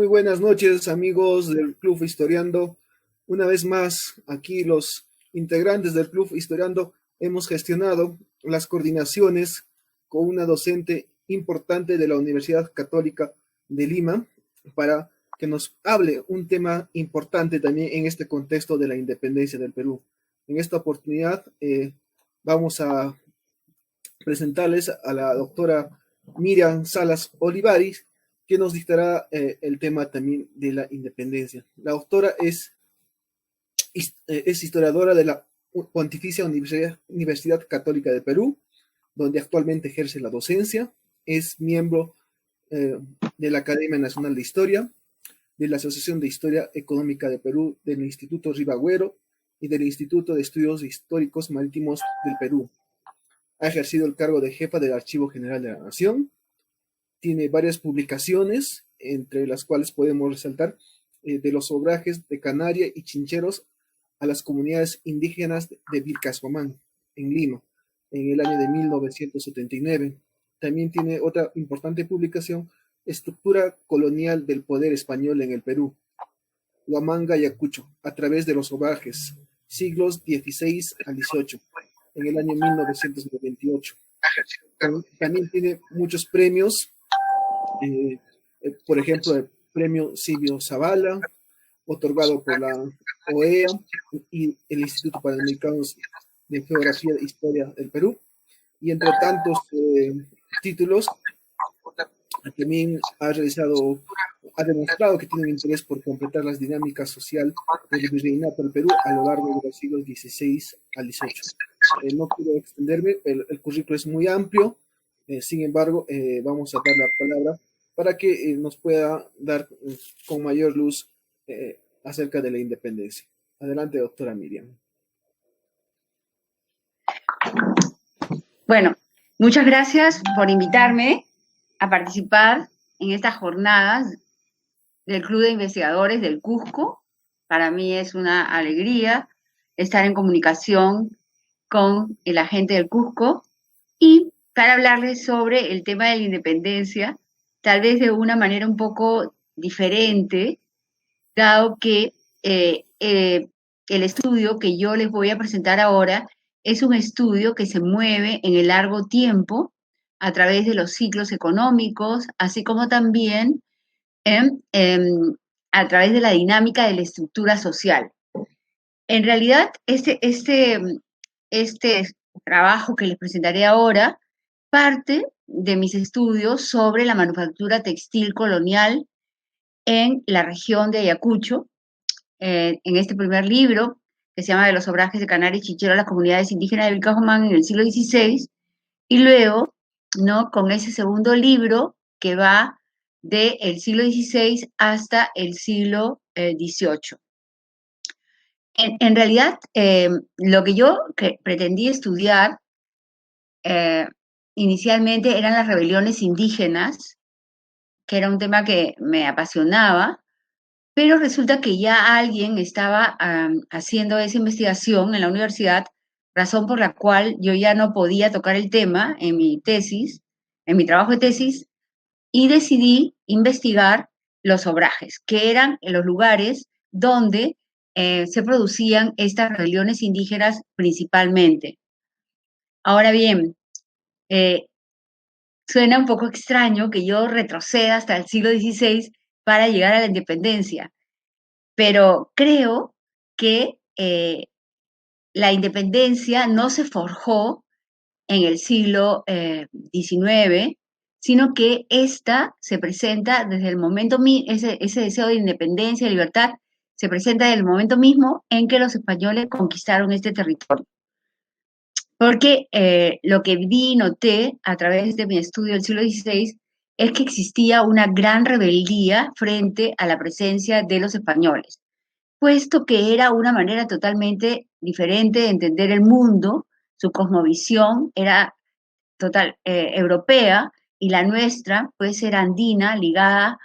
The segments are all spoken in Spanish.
Muy buenas noches, amigos del Club Historiando. Una vez más, aquí los integrantes del Club Historiando hemos gestionado las coordinaciones con una docente importante de la Universidad Católica de Lima para que nos hable un tema importante también en este contexto de la independencia del Perú. En esta oportunidad vamos a presentarles a la doctora Miriam Salas Olivares, que nos dictará el tema también de la independencia. La doctora es historiadora de la Pontificia Universidad Católica de Perú, donde actualmente ejerce la docencia. Es miembro de la Academia Nacional de Historia, de la Asociación de Historia Económica de Perú, del Instituto Ribagüero y del Instituto de Estudios Históricos Marítimos del Perú. Ha ejercido el cargo de jefa del Archivo General de la Nación. Tiene varias publicaciones, entre las cuales podemos resaltar de los obrajes de Canaria y Chincheros a las comunidades indígenas de Vilcashuamán, en Lima, en el año de 1979. También tiene otra importante publicación, Estructura colonial del poder español en el Perú, Huamanga y Ayacucho, a través de los obrajes, siglos XVI al XVIII, en el año 1998. También tiene muchos premios, por ejemplo, el premio Silvio Zavala, otorgado por la OEA y el Instituto Panamericano de Geografía e Historia del Perú, y entre tantos títulos, también ha demostrado que tiene un interés por completar las dinámicas sociales del virreinato del Perú a lo largo de los siglos XVI al XVIII. No quiero extenderme, el currículo es muy amplio, sin embargo, vamos a dar la palabra para que nos pueda dar con mayor luz acerca de la independencia. Adelante, doctora Miriam. Bueno, muchas gracias por invitarme a participar en estas jornadas del Club de Investigadores del Cusco. Para mí es una alegría estar en comunicación con la gente del Cusco y para hablarles sobre el tema de la independencia, tal vez de una manera un poco diferente, dado que el estudio que yo les voy a presentar ahora es un estudio que se mueve en el largo tiempo a través de los ciclos económicos, así como también a través de la dinámica de la estructura social. En realidad, este trabajo que les presentaré ahora parte de mis estudios sobre la manufactura textil colonial en la región de Ayacucho, en este primer libro, que se llama De los obrajes de Canaria y Chinchero a las comunidades indígenas de Vilcashuamán en el siglo XVI, y luego, ¿no?, con ese segundo libro que va del siglo XVI hasta el siglo XVIII. En realidad, lo que yo pretendí estudiar inicialmente eran las rebeliones indígenas, que era un tema que me apasionaba, pero resulta que ya alguien estaba haciendo esa investigación en la universidad, razón por la cual yo ya no podía tocar el tema en mi tesis, en mi trabajo de tesis, y decidí investigar los obrajes, que eran los lugares donde se producían estas rebeliones indígenas principalmente. Ahora bien, suena un poco extraño que yo retroceda hasta el siglo XVI para llegar a la independencia, pero creo que la independencia no se forjó en el siglo XIX, sino que esta se presenta desde el momento, ese deseo de independencia, de libertad, se presenta desde el momento mismo en que los españoles conquistaron este territorio. Porque lo que vi y noté a través de mi estudio del siglo XVI es que existía una gran rebeldía frente a la presencia de los españoles, puesto que era una manera totalmente diferente de entender el mundo, su cosmovisión era europea, y la nuestra puede ser andina, ligada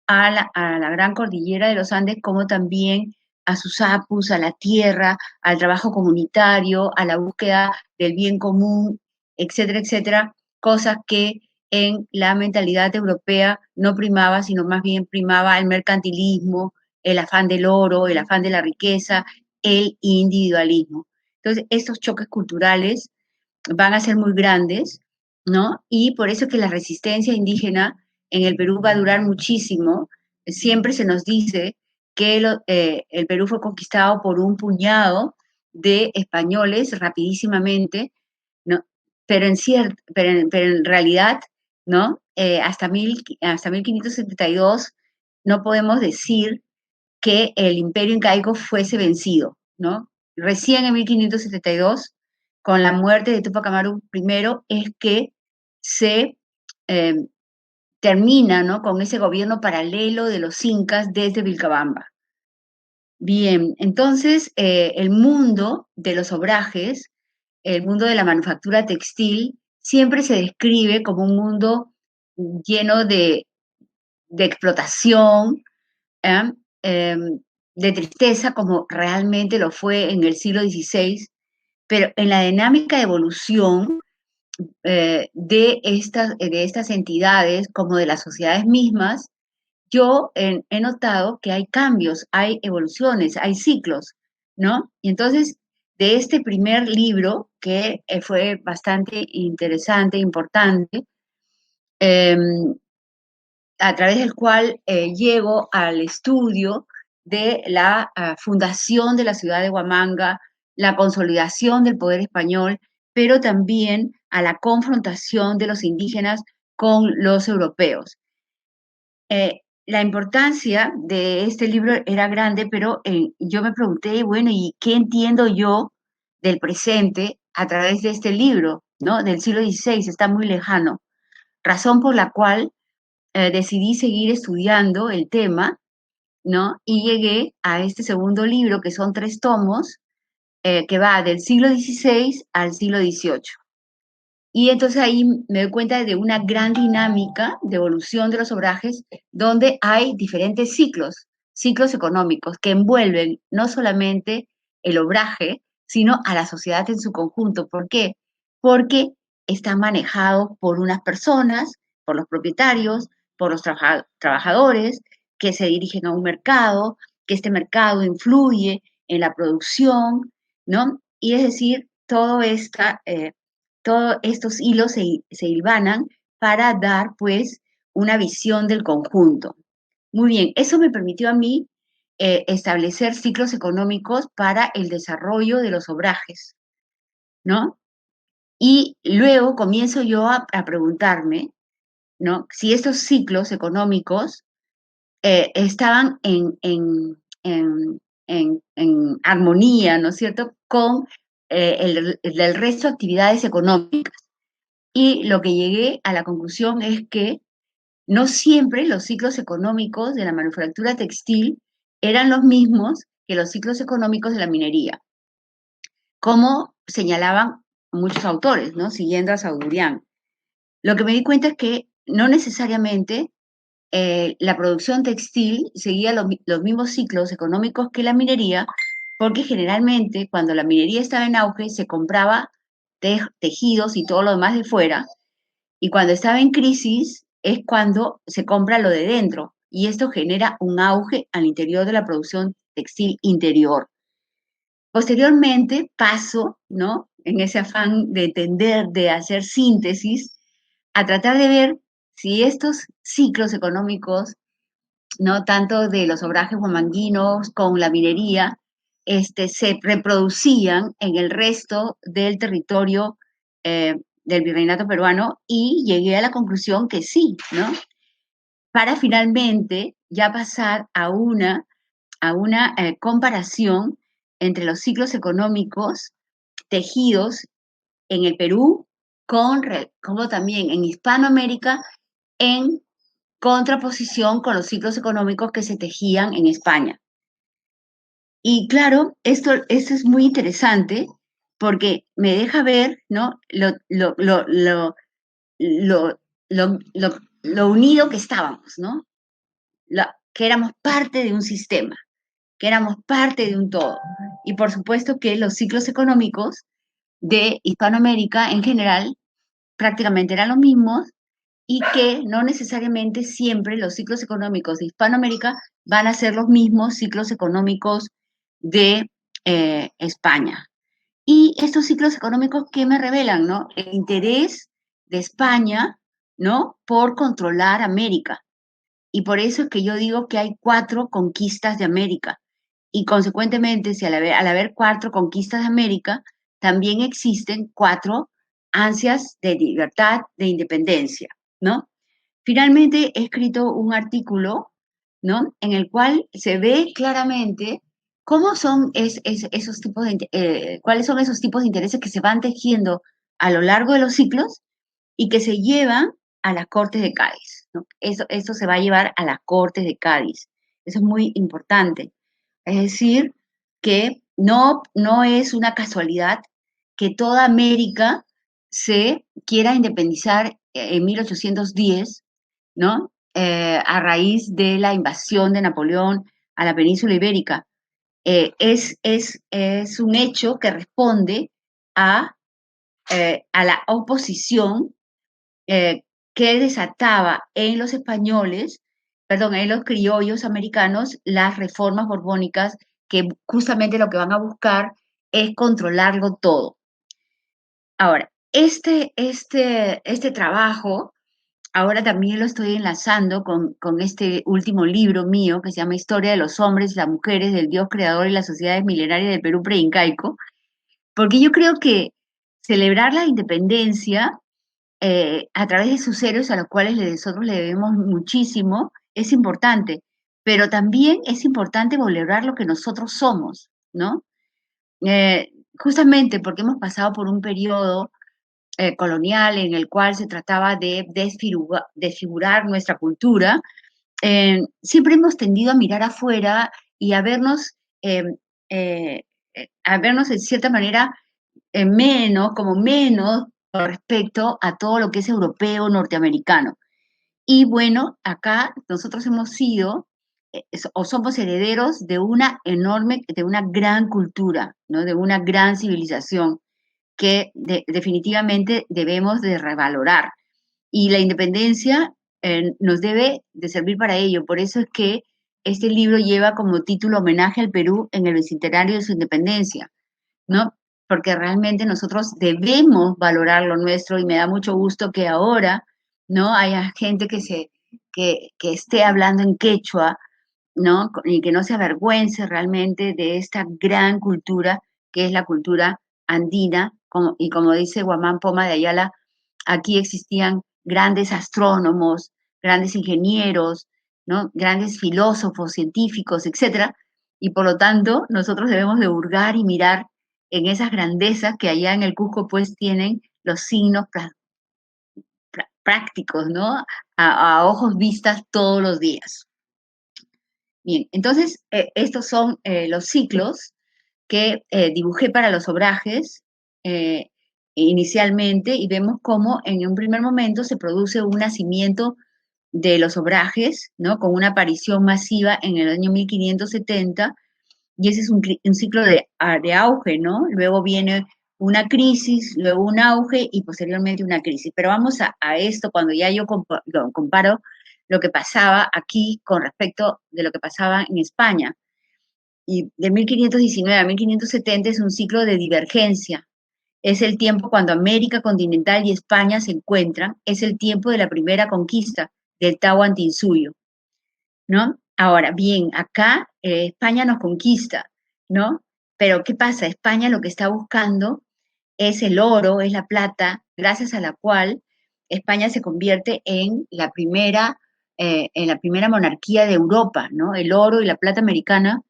a la gran cordillera de los Andes, como también a sus apus, a la tierra, al trabajo comunitario, a la búsqueda del bien común, etcétera, etcétera, cosas que en la mentalidad europea no primaba, sino más bien primaba el mercantilismo, el afán del oro, el afán de la riqueza, el individualismo. Entonces, estos choques culturales van a ser muy grandes, ¿no? Y por eso que la resistencia indígena en el Perú va a durar muchísimo. Siempre se nos dice que el Perú fue conquistado por un puñado de españoles rapidísimamente, ¿no? Pero en realidad, ¿no? Hasta 1572 no podemos decir que el imperio incaico fuese vencido, ¿no? Recién en 1572, con la muerte de Tupac Amaru I, es que se eh, termina, ¿no? Con ese gobierno paralelo de los incas desde Vilcabamba. Bien, entonces el mundo de los obrajes, el mundo de la manufactura textil, siempre se describe como un mundo lleno de explotación, ¿eh? Eh, de tristeza, como realmente lo fue en el siglo XVI, pero en la dinámica de evolución de estas entidades, como de las sociedades mismas, yo he notado que hay cambios, hay evoluciones, hay ciclos, ¿no? Y entonces, de este primer libro, que fue bastante interesante, importante, eh, a través del cual llego al estudio de la fundación de la ciudad de Huamanga, la consolidación del poder español, pero también a la confrontación de los indígenas con los europeos. La importancia de este libro era grande, pero yo me pregunté, bueno, ¿y qué entiendo yo del presente a través de este libro, ¿no? Del siglo XVI, está muy lejano. Razón por la cual decidí seguir estudiando el tema, ¿no? Y llegué a este segundo libro, que son 3 tomos, que va del siglo XVI al siglo XVIII. Y entonces ahí me doy cuenta de una gran dinámica de evolución de los obrajes, donde hay diferentes ciclos, ciclos económicos que envuelven no solamente el obraje, sino a la sociedad en su conjunto. ¿Por qué? Porque están manejados por unas personas, por los propietarios, por los trabajadores, que se dirigen a un mercado, que este mercado influye en la producción, ¿no? Y es decir, todos estos hilos se hilvanan para dar, pues, una visión del conjunto. Muy bien, eso me permitió a mí establecer ciclos económicos para el desarrollo de los obrajes, ¿no? Y luego comienzo yo a preguntarme, ¿no? Si estos ciclos económicos estaban en armonía, ¿no es cierto?, con el resto de actividades económicas. Y lo que llegué a la conclusión es que no siempre los ciclos económicos de la manufactura textil eran los mismos que los ciclos económicos de la minería, como señalaban muchos autores, ¿no? Siguiendo a Saudurian. Lo que me di cuenta es que no necesariamente la producción textil seguía los mismos ciclos económicos que la minería, porque generalmente cuando la minería estaba en auge se compraba tejidos y todo lo demás de fuera, y cuando estaba en crisis es cuando se compra lo de dentro, y esto genera un auge al interior de la producción textil interior. Posteriormente paso, ¿no? En ese afán de entender, de hacer síntesis, a tratar de ver si estos ciclos económicos, ¿no? Tanto de los obrajes huamanguinos con la minería, se reproducían en el resto del territorio del virreinato peruano, y llegué a la conclusión que sí, ¿no? Para finalmente ya pasar a una comparación entre los ciclos económicos tejidos en el Perú como también en Hispanoamérica, en contraposición con los ciclos económicos que se tejían en España. Y claro, esto es muy interesante porque me deja ver, ¿no? Lo unido que estábamos, ¿no? Que éramos parte de un sistema, que éramos parte de un todo. Y por supuesto que los ciclos económicos de Hispanoamérica en general prácticamente eran los mismos, y que no necesariamente siempre los ciclos económicos de Hispanoamérica van a ser los mismos ciclos económicos de España. Y estos ciclos económicos, ¿qué me revelan, no? El interés de España, ¿no? Por controlar América. Y por eso es que yo digo que hay 4 conquistas de América. Y consecuentemente, si al haber 4 conquistas de América, también existen 4 ansias de libertad, de independencia, ¿no? Finalmente he escrito un artículo, ¿no? En el cual se ve claramente cómo son esos tipos cuáles son esos tipos de intereses que se van tejiendo a lo largo de los ciclos y que se llevan a las Cortes de Cádiz, ¿no? Eso se va a llevar a las Cortes de Cádiz. Eso es muy importante. Es decir, que no es una casualidad que toda América se quiera independizar en 1810, ¿no? A raíz de la invasión de Napoleón a la península ibérica. Es un hecho que responde a la oposición que desataba en los españoles, perdón, en los criollos americanos, las reformas borbónicas que justamente lo que van a buscar es controlarlo todo. Ahora, este trabajo, ahora también lo estoy enlazando con este último libro mío que se llama Historia de los hombres y las mujeres, del Dios creador y las sociedades milenarias del Perú preincaico, porque yo creo que celebrar la independencia a través de sus héroes a los cuales nosotros le debemos muchísimo, es importante, pero también es importante valorar lo que nosotros somos, ¿no? Justamente porque hemos pasado por un periodo colonial en el cual se trataba de desfigurar nuestra cultura, siempre hemos tendido a mirar afuera y eh, eh, a vernos en cierta manera como menos con respecto a todo lo que es europeo, norteamericano. Y bueno, acá nosotros hemos sido o somos herederos de una de una gran cultura, ¿no? De una gran civilización que definitivamente debemos de revalorar. Y la independencia nos debe de servir para ello. Por eso es que este libro lleva como título Homenaje al Perú en el bicentenario de su independencia, ¿no? Porque realmente nosotros debemos valorar lo nuestro y me da mucho gusto que ahora, ¿no? Haya gente que esté hablando en quechua, ¿no? Y que no se avergüence realmente de esta gran cultura que es la cultura andina, y como dice Guamán Poma de Ayala, aquí existían grandes astrónomos, grandes ingenieros, ¿no? Grandes filósofos, científicos, etcétera, y por lo tanto nosotros debemos de hurgar y mirar en esas grandezas que allá en el Cusco pues tienen los signos prácticos, ¿no? A ojos vistas todos los días. Bien, entonces estos son los ciclos que dibujé para los obrajes inicialmente y vemos cómo en un primer momento se produce un nacimiento de los obrajes, ¿no? Con una aparición masiva en el año 1570 y ese es un ciclo de auge, ¿no? Luego viene una crisis, luego un auge y posteriormente una crisis. Pero vamos a esto cuando ya yo comparo lo que pasaba aquí con respecto de lo que pasaba en España. Y de 1519 a 1570 es un ciclo de divergencia. Es el tiempo cuando América continental y España se encuentran, es el tiempo de la primera conquista del Tahuantinsuyo, ¿no? Ahora, bien, acá España nos conquista, ¿no? Pero ¿qué pasa? España lo que está buscando es el oro, es la plata, gracias a la cual España se convierte en la primera monarquía de Europa, ¿no? El oro y la plata americana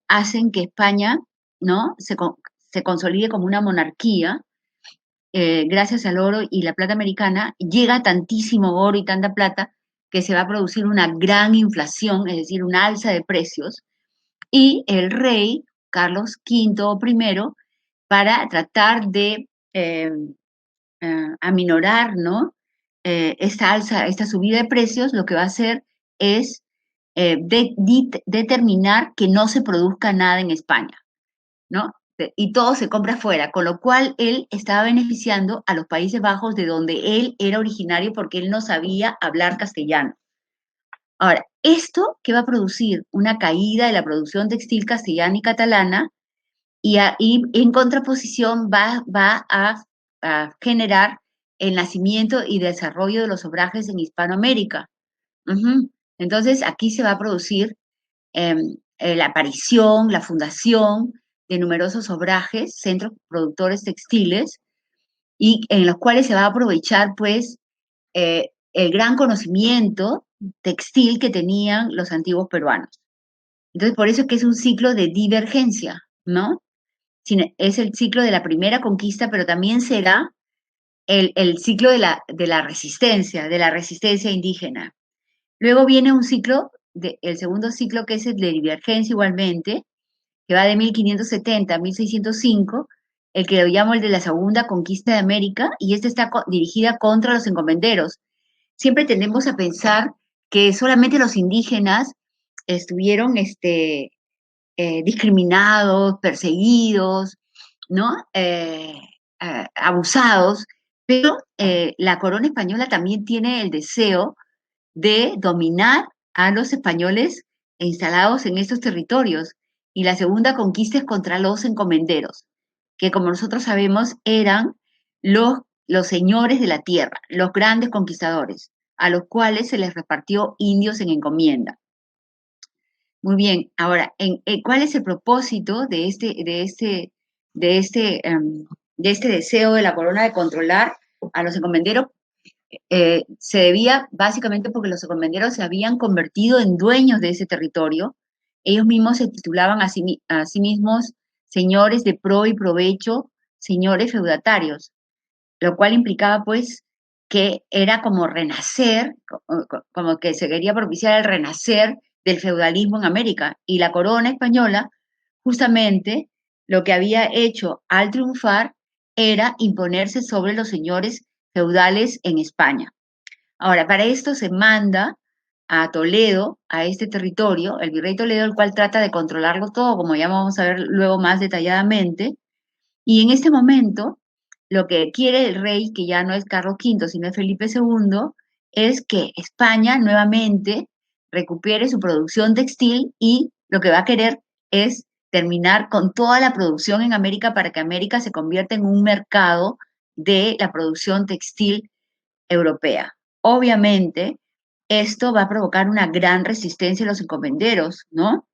hacen que España, ¿no? Se consolide como una monarquía, gracias al oro y la plata americana, llega tantísimo oro y tanta plata que se va a producir una gran inflación, es decir, una alza de precios, y el rey Carlos V I, para tratar de aminorar, ¿no? Esta alza, esta subida de precios, lo que va a hacer es determinar que no se produzca nada en España, ¿no? y todo se compra afuera, con lo cual él estaba beneficiando a los Países Bajos de donde él era originario porque él no sabía hablar castellano. Ahora, ¿esto qué va a producir? Una caída de la producción textil castellana y catalana y en contraposición va a generar el nacimiento y desarrollo de los obrajes en Hispanoamérica. Ujú. Entonces, aquí se va a producir la aparición, la fundación de numerosos obrajes, centros productores textiles, y en los cuales se va a aprovechar, pues, el gran conocimiento textil que tenían los antiguos peruanos. Entonces, por eso es que es un ciclo de divergencia, ¿no? Es el ciclo de la primera conquista, pero también será el ciclo de la resistencia indígena. Luego viene un ciclo, el segundo ciclo, que es el de divergencia igualmente, que va de 1570 a 1605, el que lo llamo el de la segunda conquista de América, y este está dirigida contra los encomenderos. Siempre tendemos a pensar que solamente los indígenas estuvieron discriminados, perseguidos, ¿no? Abusados, pero la corona española también tiene el deseo de dominar a los españoles instalados en estos territorios. Y la segunda conquista es contra los encomenderos, que como nosotros sabemos eran los señores de la tierra, los grandes conquistadores, a los cuales se les repartió indios en encomienda. Muy bien, ahora, ¿cuál es el propósito de este, de este deseo de la corona de controlar a los encomenderos? Se debía básicamente porque los encomenderos se habían convertido en dueños de ese territorio. Ellos mismos se titulaban a sí mismos señores de pro y provecho, señores feudatarios, lo cual implicaba pues que era como renacer, como que se quería propiciar el renacer del feudalismo en América. Y la corona española, justamente, lo que había hecho al triunfar era imponerse sobre los señores feudales en España. Ahora, para esto se manda a Toledo, a este territorio, el virrey Toledo, el cual trata de controlarlo todo, como ya vamos a ver luego más detalladamente, y en este momento lo que quiere el rey, que ya no es Carlos V, sino es Felipe II, es que España nuevamente recupere su producción textil y lo que va a querer es terminar con toda la producción en América para que América se convierta en un mercado de la producción textil europea. Obviamente, esto va a provocar una gran resistencia a los encomenderos, ¿no?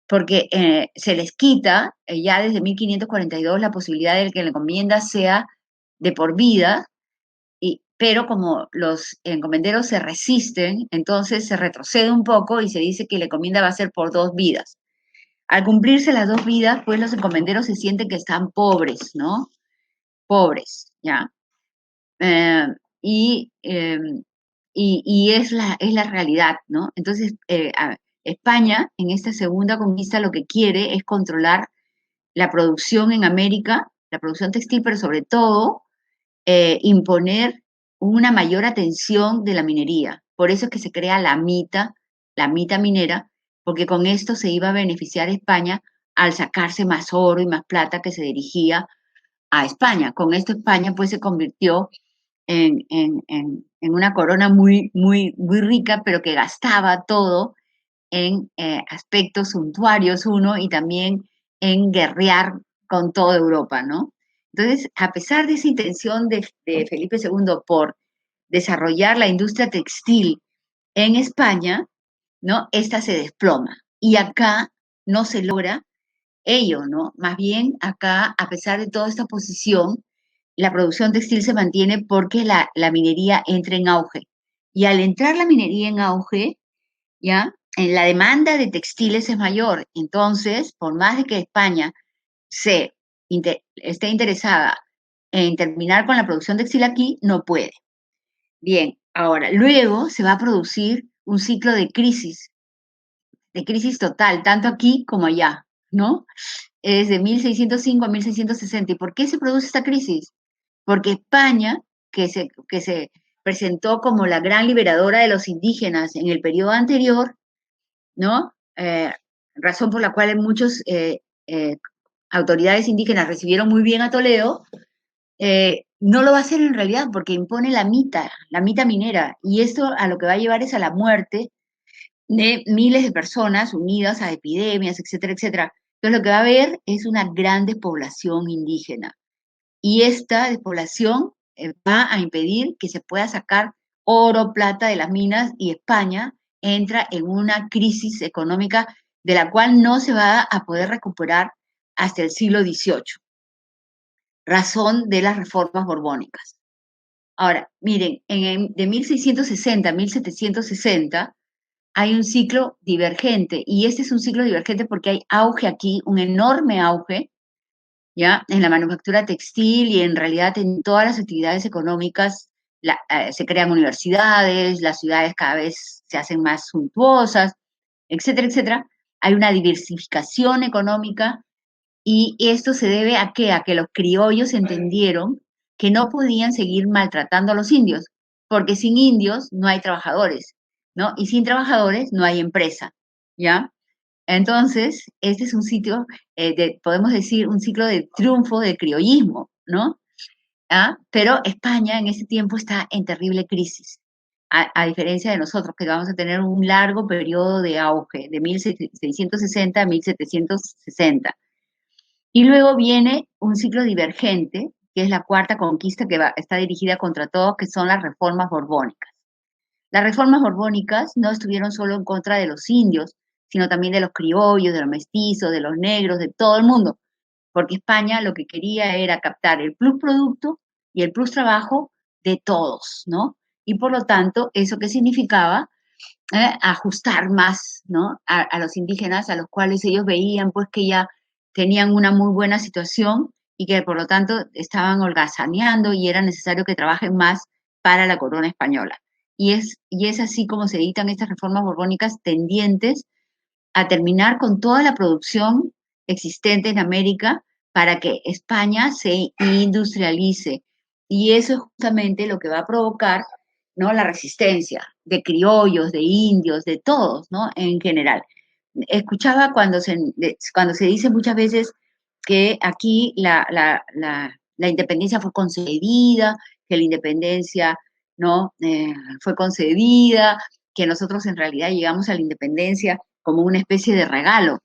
Porque se les quita ya desde 1542 la posibilidad de que la encomienda sea de por vida, pero como los encomenderos se resisten, entonces se retrocede un poco y se dice que la encomienda va a ser por 2 vidas. Al cumplirse las 2 vidas, pues los encomenderos se sienten que están pobres, ¿no? Pobres, ¿ya? Eh, y, eh, y es la realidad, ¿no? Entonces, España en esta segunda conquista lo que quiere es controlar la producción en América, la producción textil, pero sobre todo imponer una mayor atención de la minería. Por eso es que se crea la mita minera, porque con esto se iba a beneficiar España al sacarse más oro y más plata que se dirigía a España. Con esto España pues se convirtió en una corona muy, muy, muy rica, pero que gastaba todo en aspectos suntuarios, uno, y también en guerrear con toda Europa, ¿no? Entonces, a pesar de esa intención de Felipe II por desarrollar la industria textil en España, ¿no? Esta se desploma. Y acá no se logra ello, ¿no? Más bien acá, a pesar de toda esta posición, la producción textil se mantiene porque la minería entra en auge. Y al entrar la minería en auge, ¿ya? La demanda de textiles es mayor. Entonces, por más de que España esté interesada en terminar con la producción textil aquí, no puede. Bien, ahora, luego se va a producir un ciclo de crisis total, tanto aquí como allá, ¿no? Es de 1605 a 1660. ¿Y por qué se produce esta crisis? Porque España, que se presentó como la gran liberadora de los indígenas en el periodo anterior, ¿no? Razón por la cual muchos autoridades indígenas recibieron muy bien a Toledo, no lo va a hacer en realidad porque impone la mita minera, y esto a lo que va a llevar es a la muerte de miles de personas unidas a epidemias, etcétera, etcétera. Entonces lo que va a haber es una gran despoblación indígena, y esta despoblación va a impedir que se pueda sacar oro, plata de las minas, y España entra en una crisis económica de la cual no se va a poder recuperar hasta el siglo XVIII, razón de las reformas borbónicas. Ahora, miren, de 1660 a 1760 hay un ciclo divergente, y este es un ciclo divergente porque hay auge aquí, un enorme auge, ¿ya? En la manufactura textil y en realidad en todas las actividades económicas. Se crean universidades, las ciudades cada vez se hacen más suntuosas, etcétera, etcétera. Hay una diversificación económica, y esto se debe a qué? A que los criollos entendieron que no podían seguir maltratando a los indios, porque sin indios no hay trabajadores, ¿no? Y sin trabajadores no hay empresa, ¿ya? Entonces, este es un sitio, podemos decir, un ciclo de triunfo del criollismo, ¿no? ¿Ah? Pero España en ese tiempo está en terrible crisis, a diferencia de nosotros, que vamos a tener un largo periodo de auge, de 1660 a 1760. Y luego viene un ciclo divergente, que es la cuarta conquista, que está dirigida contra todos, que son las reformas borbónicas. Las reformas borbónicas no estuvieron solo en contra de los indios, sino también de los criollos, de los mestizos, de los negros, de todo el mundo, porque España lo que quería era captar el plus producto y el plus trabajo de todos, ¿no? Y por lo tanto, ¿eso qué significaba? Ajustar más, ¿no? A los indígenas, a los cuales ellos veían pues que ya tenían una muy buena situación, y que por lo tanto estaban holgazaneando y era necesario que trabajen más para la corona española. Y es así como se editan estas reformas borbónicas, tendientes a terminar con toda la producción existente en América para que España se industrialice. Y eso es justamente lo que va a provocar, ¿no?, la resistencia de criollos, de indios, de todos, ¿no?, en general. Escuchaba cuando se dice muchas veces que aquí la independencia fue concedida, que la independencia, ¿no?, fue concedida, que nosotros en realidad llegamos a la independencia como una especie de regalo,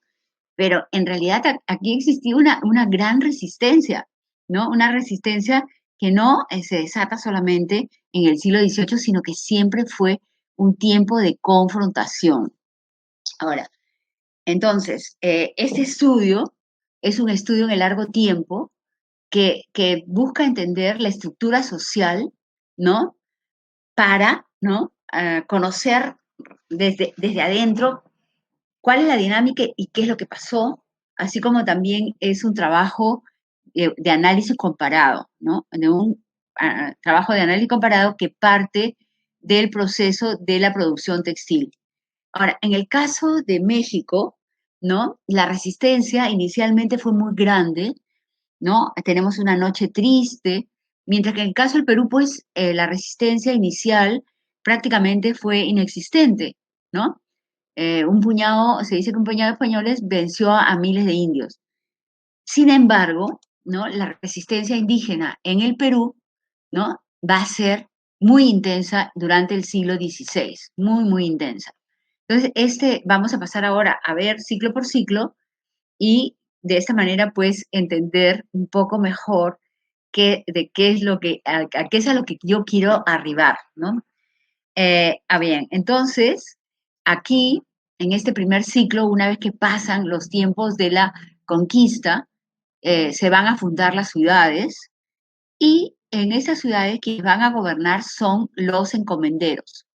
pero en realidad aquí existía una gran resistencia, ¿no? Una resistencia que no se desata solamente en el siglo XVIII, sino que siempre fue un tiempo de confrontación. Ahora, entonces, este estudio es un estudio en el largo tiempo que busca entender la estructura social, ¿no? Para, ¿no?, conocer desde adentro cuál es la dinámica y qué es lo que pasó, así como también es un trabajo de análisis comparado, ¿no? De un trabajo de análisis comparado que parte del proceso de la producción textil. Ahora, en el caso de México, ¿no?, la resistencia inicialmente fue muy grande, ¿no? Tenemos una noche triste, mientras que en el caso del Perú, pues la resistencia inicial prácticamente fue inexistente, ¿no? Se dice que un puñado de españoles venció a miles de indios. Sin embargo, ¿no?, la resistencia indígena en el Perú, ¿no?, va a ser muy intensa durante el siglo XVI, muy, muy intensa. Entonces, vamos a pasar ahora a ver ciclo por ciclo, y de esta manera, pues, entender un poco mejor de qué es a qué es a lo que yo quiero arribar, ¿no? Bien, entonces, aquí, en este primer ciclo, una vez que pasan los tiempos de la conquista, se van a fundar las ciudades, y en esas ciudades quienes van a gobernar son los encomenderos,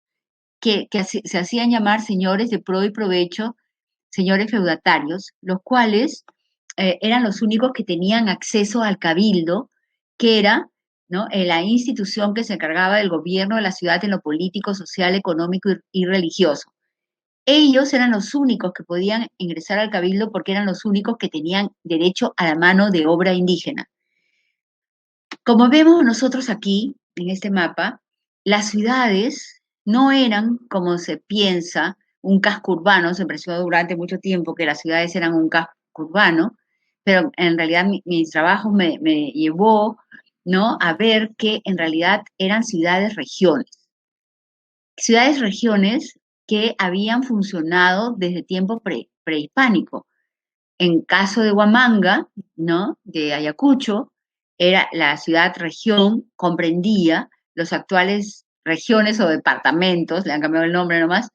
que se hacían llamar señores de pro y provecho, señores feudatarios, los cuales eran los únicos que tenían acceso al cabildo, que era, ¿no?, la institución que se encargaba del gobierno de la ciudad en lo político, social, económico y religioso. Ellos eran los únicos que podían ingresar al cabildo porque eran los únicos que tenían derecho a la mano de obra indígena. Como vemos nosotros aquí, en este mapa, las ciudades no eran, como se piensa, un casco urbano. Se pensó durante mucho tiempo que las ciudades eran un casco urbano, pero en realidad mis trabajos me llevó, ¿no? A ver que en realidad eran ciudades-regiones que habían funcionado desde tiempo prehispánico. En caso de Huamanga, ¿no? De Ayacucho, era la ciudad-región, comprendía los actuales regiones o departamentos, le han cambiado el nombre nomás,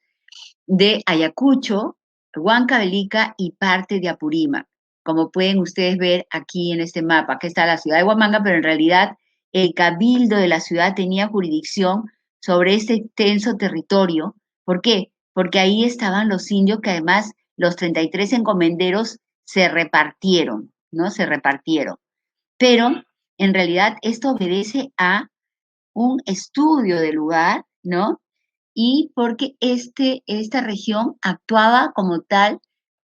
de Ayacucho, Huancavelica y parte de Apurímac. Como pueden ustedes ver aquí en este mapa, que está la ciudad de Huamanga, pero en realidad el cabildo de la ciudad tenía jurisdicción sobre este extenso territorio. ¿Por qué? Porque ahí estaban los indios que además los 33 encomenderos se repartieron, ¿no? Se repartieron. Pero en realidad esto obedece a un estudio del lugar, ¿no? Y porque esta región actuaba como tal,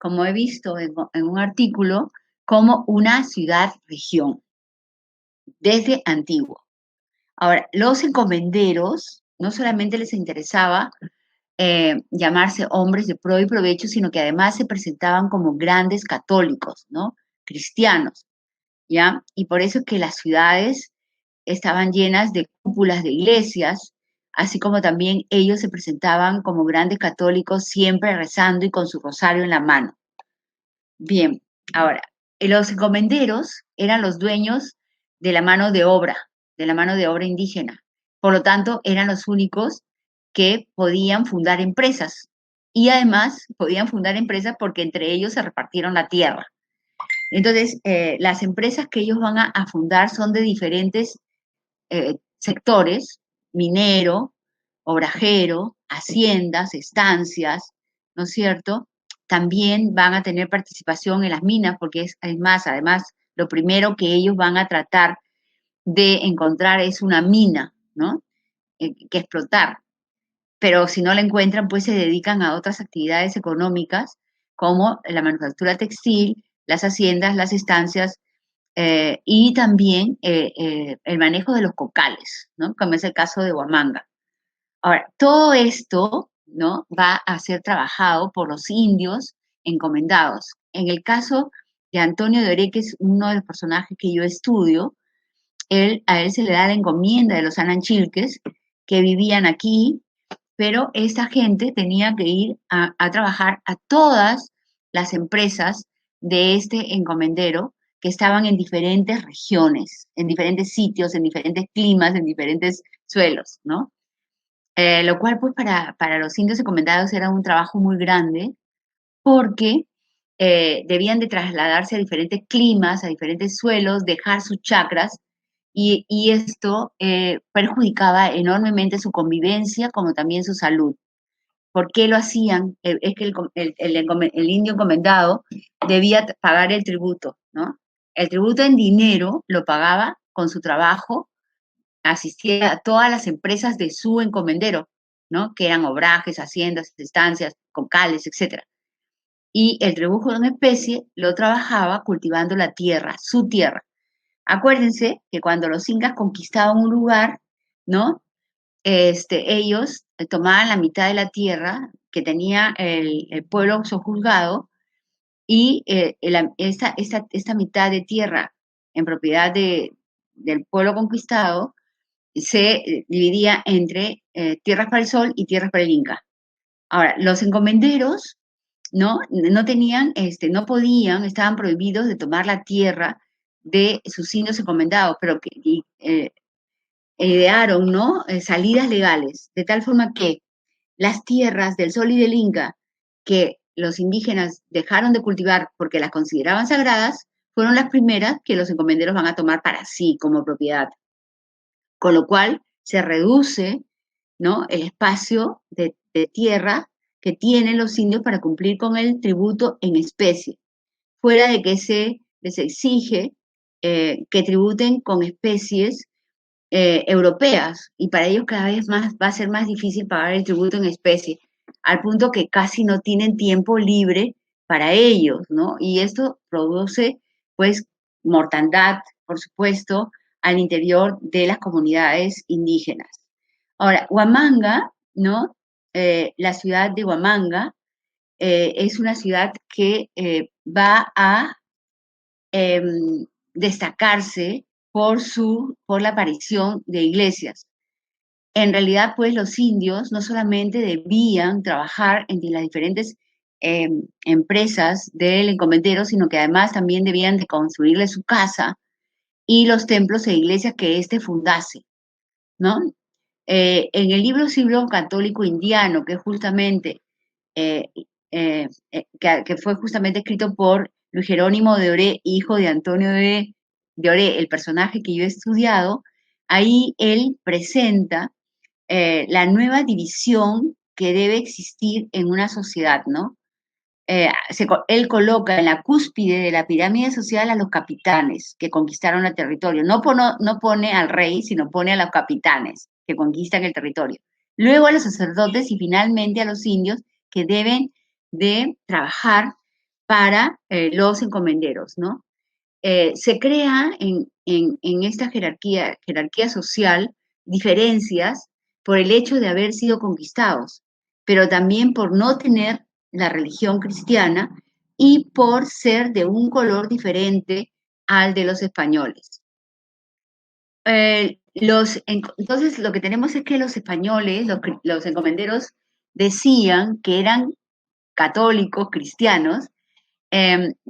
como he visto en un artículo, como una ciudad-región, desde antiguo. Ahora, los encomenderos no solamente les interesaba llamarse hombres de pro y provecho, sino que además se presentaban como grandes católicos, ¿no? Cristianos, ¿ya? Y por eso es que las ciudades estaban llenas de cúpulas de iglesias, así como también ellos se presentaban como grandes católicos, siempre rezando y con su rosario en la mano. Bien, ahora, los encomenderos eran los dueños de la mano de obra, de la mano de obra indígena. Por lo tanto, eran los únicos que podían fundar empresas. Y además podían fundar empresas porque entre ellos se repartieron la tierra. Entonces, las empresas que ellos van a fundar son de diferentes sectores: minero, obrajero, haciendas, estancias, ¿no es cierto? También van a tener participación en las minas, porque es más, además, lo primero que ellos van a tratar de encontrar es una mina, ¿no? Que explotar. Pero si no la encuentran, pues se dedican a otras actividades económicas, como la manufactura textil, las haciendas, las estancias, y también el manejo de los cocales, ¿no? Como es el caso de Huamanga. Ahora, todo esto, ¿no? Va a ser trabajado por los indios encomendados. En el caso de Antonio de Oreque, es uno de los personajes que yo estudio. A él se le da la encomienda de los Ananchilques que vivían aquí, pero esta gente tenía que ir a trabajar a todas las empresas de este encomendero que estaban en diferentes regiones, en diferentes sitios, en diferentes climas, en diferentes suelos, ¿no? Lo cual, pues, para los indios encomendados era un trabajo muy grande porque debían de trasladarse a diferentes climas, a diferentes suelos, dejar sus chacras, y esto perjudicaba enormemente su convivencia como también su salud. ¿Por qué lo hacían? Es que el indio encomendado debía pagar el tributo, ¿no? El tributo en dinero lo pagaba con su trabajo, asistía a todas las empresas de su encomendero, ¿no? Que eran obrajes, haciendas, estancias, concales, etcétera. Y el tributo en especie lo trabajaba cultivando la tierra, su tierra. Acuérdense que cuando los incas conquistaban un lugar, ¿no? Ellos tomaban la mitad de la tierra que tenía el pueblo sojuzgado, y esta mitad de tierra en propiedad del pueblo conquistado se dividía entre tierras para el sol y tierras para el inca. Ahora, los encomenderos no tenían, no podían, estaban prohibidos de tomar la tierra de sus indios encomendados, pero idearon, ¿no? Salidas legales, de tal forma que las tierras del Sol y del Inca que los indígenas dejaron de cultivar porque las consideraban sagradas, fueron las primeras que los encomenderos van a tomar para sí como propiedad. Con lo cual se reduce, ¿no? El espacio de tierra que tienen los indios para cumplir con el tributo en especie, fuera de que se les exige que tributen con especies europeas, y para ellos cada vez más va a ser más difícil pagar el tributo en especie, al punto que casi no tienen tiempo libre para ellos, ¿no? Y esto produce, pues, mortandad, por supuesto, al interior de las comunidades indígenas. Ahora, Huamanga, ¿no? La ciudad de Huamanga es una ciudad que va a destacarse por la aparición de iglesias. En realidad, pues los indios no solamente debían trabajar en las diferentes empresas del encomendero, sino que además también debían de construirle su casa y los templos e iglesias que éste fundase, ¿no? En el libro Siglo Católico Indiano, que es justamente eh, que fue justamente escrito por Luis Jerónimo de Oré, hijo de Antonio de Oré, el personaje que yo he estudiado, ahí él presenta la nueva división que debe existir en una sociedad, ¿no? Él coloca en la cúspide de la pirámide social a los capitanes que conquistaron el territorio. No pone al rey, sino pone a los capitanes que conquistan el territorio. Luego a los sacerdotes y finalmente a los indios que deben de trabajar para los encomenderos, ¿no? Se crea en esta jerarquía social diferencias por el hecho de haber sido conquistados, pero también por no tener la religión cristiana y por ser de un color diferente al de los españoles. Entonces, lo que tenemos es que los españoles, los encomenderos, decían que eran católicos, cristianos,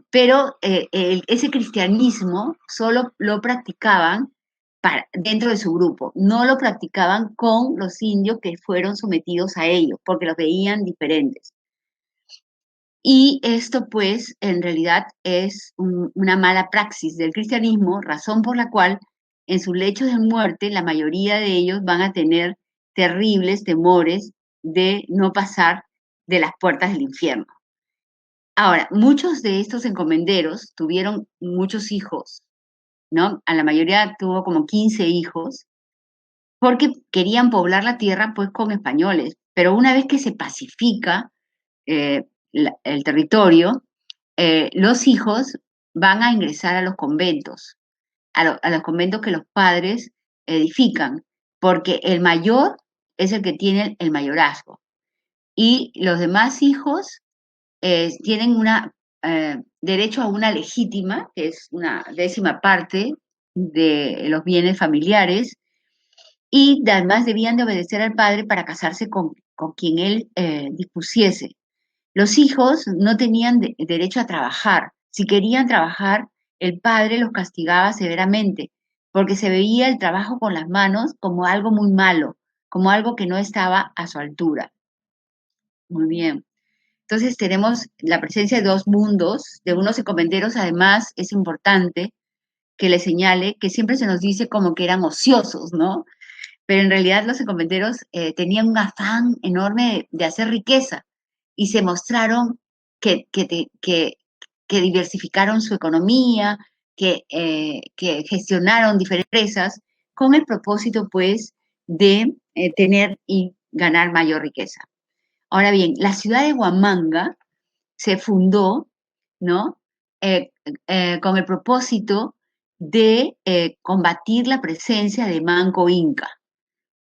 pero ese cristianismo solo lo practicaban dentro de su grupo, no lo practicaban con los indios que fueron sometidos a ellos, porque los veían diferentes. Y esto pues en realidad es una mala praxis del cristianismo, razón por la cual en sus lechos de muerte la mayoría de ellos van a tener terribles temores de no pasar de las puertas del infierno. Ahora, muchos de estos encomenderos tuvieron muchos hijos, ¿no? A la mayoría tuvo como 15 hijos, porque querían poblar la tierra pues con españoles, pero una vez que se pacifica el territorio, los hijos van a ingresar a los conventos, a los conventos que los padres edifican, porque el mayor es el que tiene el mayorazgo, y los demás hijos tienen derecho a una legítima, que es una 10ª parte de los bienes familiares, y además debían de obedecer al padre para casarse con quien él dispusiese. Los hijos no tenían derecho a trabajar. Si querían trabajar, el padre los castigaba severamente, porque se veía el trabajo con las manos como algo muy malo, como algo que no estaba a su altura. Muy bien. Entonces tenemos la presencia de dos mundos, de unos encomenderos. Además es importante que le señale que siempre se nos dice como que eran ociosos, ¿no? Pero en realidad los encomenderos tenían un afán enorme de hacer riqueza y se mostraron que diversificaron su economía, que gestionaron diferentes empresas con el propósito, pues, de tener y ganar mayor riqueza. Ahora bien, la ciudad de Huamanga se fundó, ¿no? Con el propósito de combatir la presencia de Manco Inca,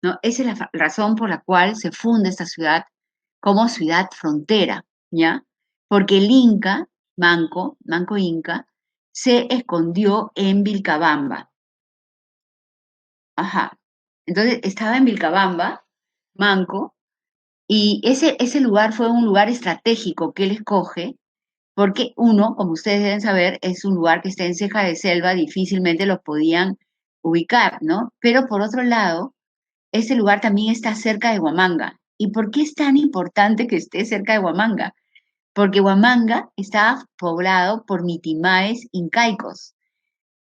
¿no? Esa es la razón por la cual se funda esta ciudad como ciudad frontera, ¿ya? Porque el Inca, Manco Inca, se escondió en Vilcabamba. Ajá. Entonces estaba en Vilcabamba, Manco, y ese lugar fue un lugar estratégico que él escoge, porque uno, como ustedes deben saber, es un lugar que está en ceja de selva, difícilmente los podían ubicar, ¿no? Pero por otro lado, ese lugar también está cerca de Huamanga. ¿Y por qué es tan importante que esté cerca de Huamanga? Porque Huamanga estaba poblado por mitimaes incaicos.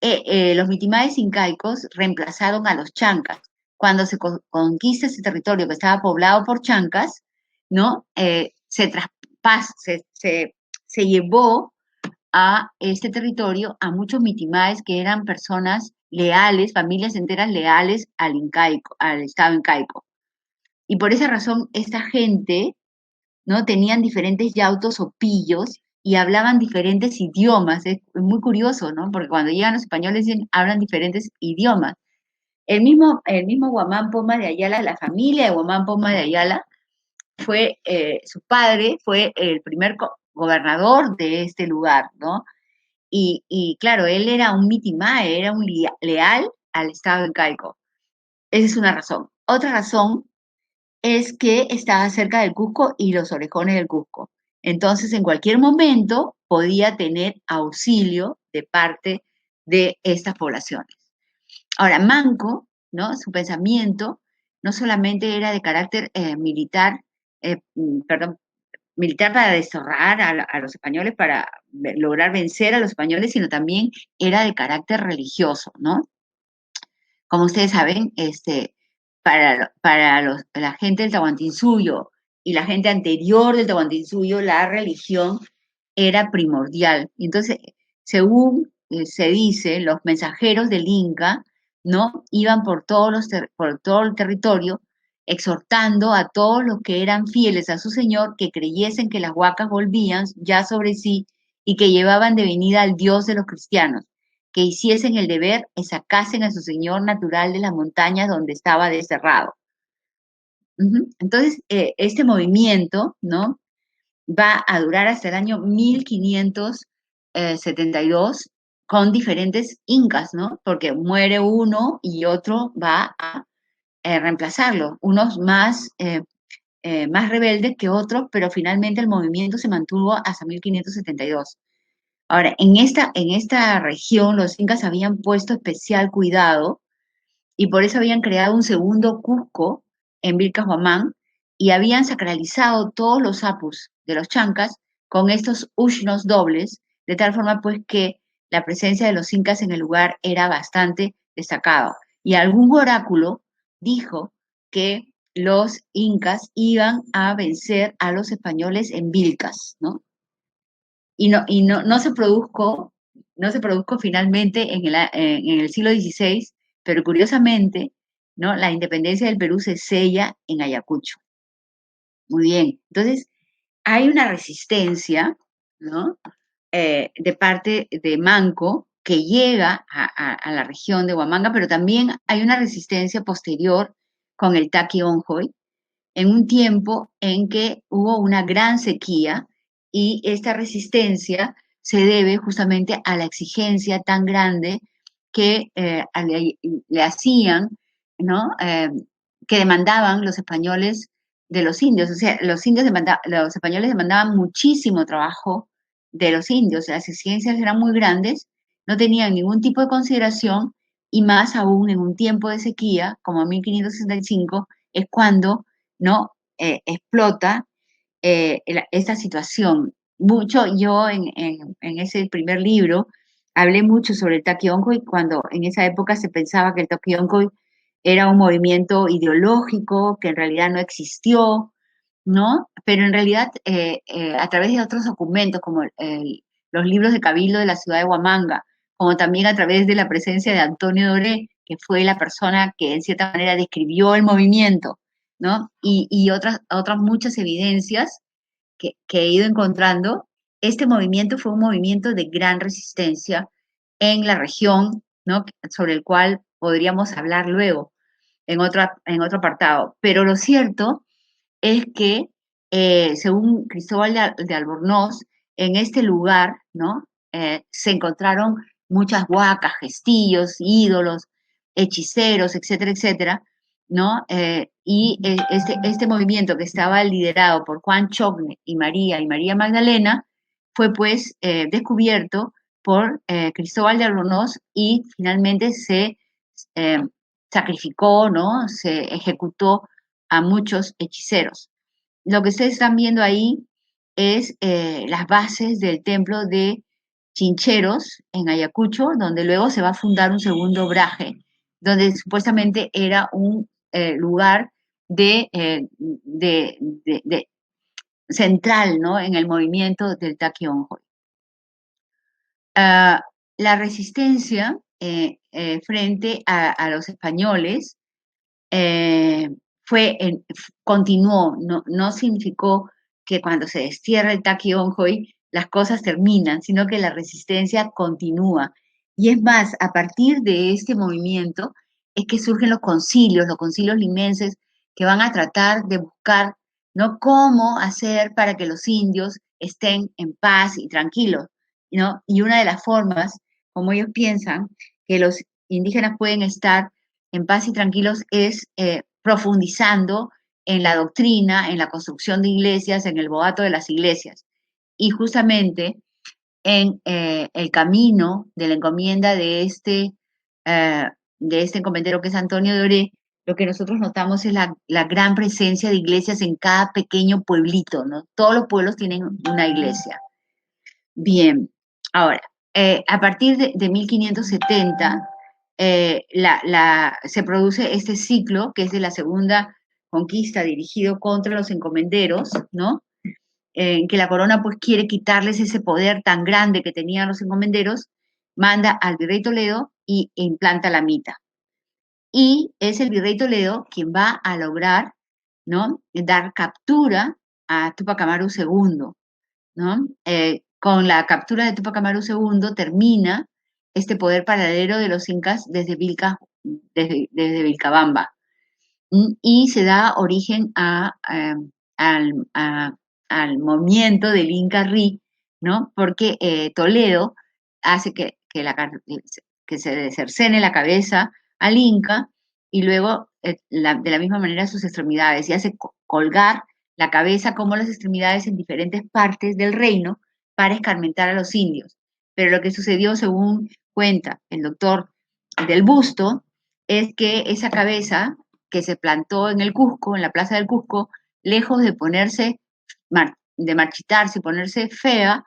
Los mitimaes incaicos reemplazaron a los chancas. Cuando se conquista ese territorio que estaba poblado por chancas, ¿no? Se llevó a este territorio a muchos mitimaes que eran personas leales, familias enteras leales al Estado incaico. Y por esa razón, esta gente, ¿no? Tenían diferentes yautos o pillos y hablaban diferentes idiomas. Es muy curioso, ¿no? Porque cuando llegan los españoles dicen, hablan diferentes idiomas. El mismo Guamán Poma de Ayala, la familia de Guamán Poma de Ayala, su padre fue el primer gobernador de este lugar, ¿no? y claro, él era un mitimae, era un leal al estado incaico. Esa es una razón. Otra razón es que estaba cerca del Cusco y los orejones del Cusco. Entonces, en cualquier momento podía tener auxilio de parte de estas poblaciones. Ahora, Manco, ¿no? Su pensamiento no solamente era de carácter militar, perdón, militar para desterrar a los españoles, para lograr vencer a los españoles, sino también era de carácter religioso, ¿no? Como ustedes saben, para la gente del Tahuantinsuyo y la gente anterior del Tahuantinsuyo, la religión era primordial. Y entonces, según se dice, los mensajeros del Inca, ¿no? Iban por todo el territorio exhortando a todos los que eran fieles a su Señor que creyesen que las huacas volvían ya sobre sí y que llevaban de venida al Dios de los cristianos, que hiciesen el deber y sacasen a su Señor natural de las montañas donde estaba desterrado. Entonces, este movimiento, ¿no? Va a durar hasta el año 1572 con diferentes incas, ¿no? Porque muere uno y otro va a reemplazarlo, unos más rebeldes que otros, pero finalmente el movimiento se mantuvo hasta 1572. Ahora, en esta región los incas habían puesto especial cuidado y por eso habían creado un segundo Cusco en Vilcashuamán y habían sacralizado todos los apus de los chancas con estos ushnos dobles, de tal forma pues que la presencia de los incas en el lugar era bastante destacado. Y algún oráculo dijo que los incas iban a vencer a los españoles en Vilcas, ¿no? No se produjo, no se produjo finalmente en el siglo XVI, pero curiosamente, ¿no? La independencia del Perú se sella en Ayacucho. Muy bien. Entonces, hay una resistencia, ¿no? De parte de Manco que llega a la región de Huamanga, pero también hay una resistencia posterior con el Taqui Onjoy, en un tiempo en que hubo una gran sequía y esta resistencia se debe justamente a la exigencia tan grande que le hacían, ¿no? Que demandaban los españoles de los indios. O sea, los españoles demandaban muchísimo trabajo de los indios. Las exigencias eran muy grandes, no tenían ningún tipo de consideración y más aún en un tiempo de sequía, como en 1565, es cuando no explota esta situación. Mucho, yo en ese primer libro hablé mucho sobre el Taquioncoy cuando en esa época se pensaba que el Taquioncoy era un movimiento ideológico que en realidad no existió, ¿no? Pero en realidad a través de otros documentos como los libros de Cabildo de la ciudad de Huamanga, como también a través de la presencia de Antonio Doré, que fue la persona que en cierta manera describió el movimiento, ¿no? Y otras muchas evidencias que he ido encontrando, este movimiento fue un movimiento de gran resistencia en la región, ¿no? Sobre el cual podríamos hablar luego en otro apartado. Pero lo cierto es que, según Cristóbal de Albornoz, en este lugar, ¿no? Se encontraron muchas huacas, gestillos, ídolos, hechiceros, etcétera, etcétera, ¿no? Este movimiento que estaba liderado por Juan Chogne y María Magdalena, fue pues descubierto por Cristóbal de Albornoz y finalmente se eh, sacrificó, ¿no? Se ejecutó a muchos hechiceros. Lo que ustedes están viendo ahí es las bases del templo de Chincheros en Ayacucho, donde luego se va a fundar un segundo Braje, donde supuestamente era un lugar de central, ¿no? En el movimiento del Taquionjoy. La resistencia frente a los españoles eh, continuó, no significó que cuando se destierra el Taquionjoy las cosas terminan, sino que la resistencia continúa. Y es más, a partir de este movimiento es que surgen los concilios limenses, que van a tratar de buscar, ¿no? Cómo hacer para que los indios estén en paz y tranquilos. ¿no? Y una de las formas, como ellos piensan, que los indígenas pueden estar en paz y tranquilos es profundizando en la doctrina, en la construcción de iglesias, en el boato de las iglesias. Y justamente en el camino de la encomienda de este encomendero que es Antonio de Oré, lo que nosotros notamos es la gran presencia de iglesias en cada pequeño pueblito, ¿no? Todos los pueblos tienen una iglesia. Bien, ahora, a partir de 1570 se produce este ciclo que es de la segunda conquista dirigido contra los encomenderos, ¿no? En que la corona pues quiere quitarles ese poder tan grande que tenían los encomenderos, manda al virrey Toledo e implanta la mita. Y es el virrey Toledo quien va a lograr, ¿no? Dar captura a Tupac Amaru II, ¿no? Con la captura de Tupac Amaru II termina este poder paralelo de los incas desde Vilcabamba. Y se da origen al movimiento del Inca Rey, ¿no? Porque Toledo hace que se cercene la cabeza al Inca y luego de la misma manera sus extremidades y hace colgar la cabeza como las extremidades en diferentes partes del reino para escarmentar a los indios. Pero lo que sucedió, según cuenta el doctor del Busto, es que esa cabeza que se plantó en el Cusco, en la plaza del Cusco, lejos de de marchitarse y ponerse fea,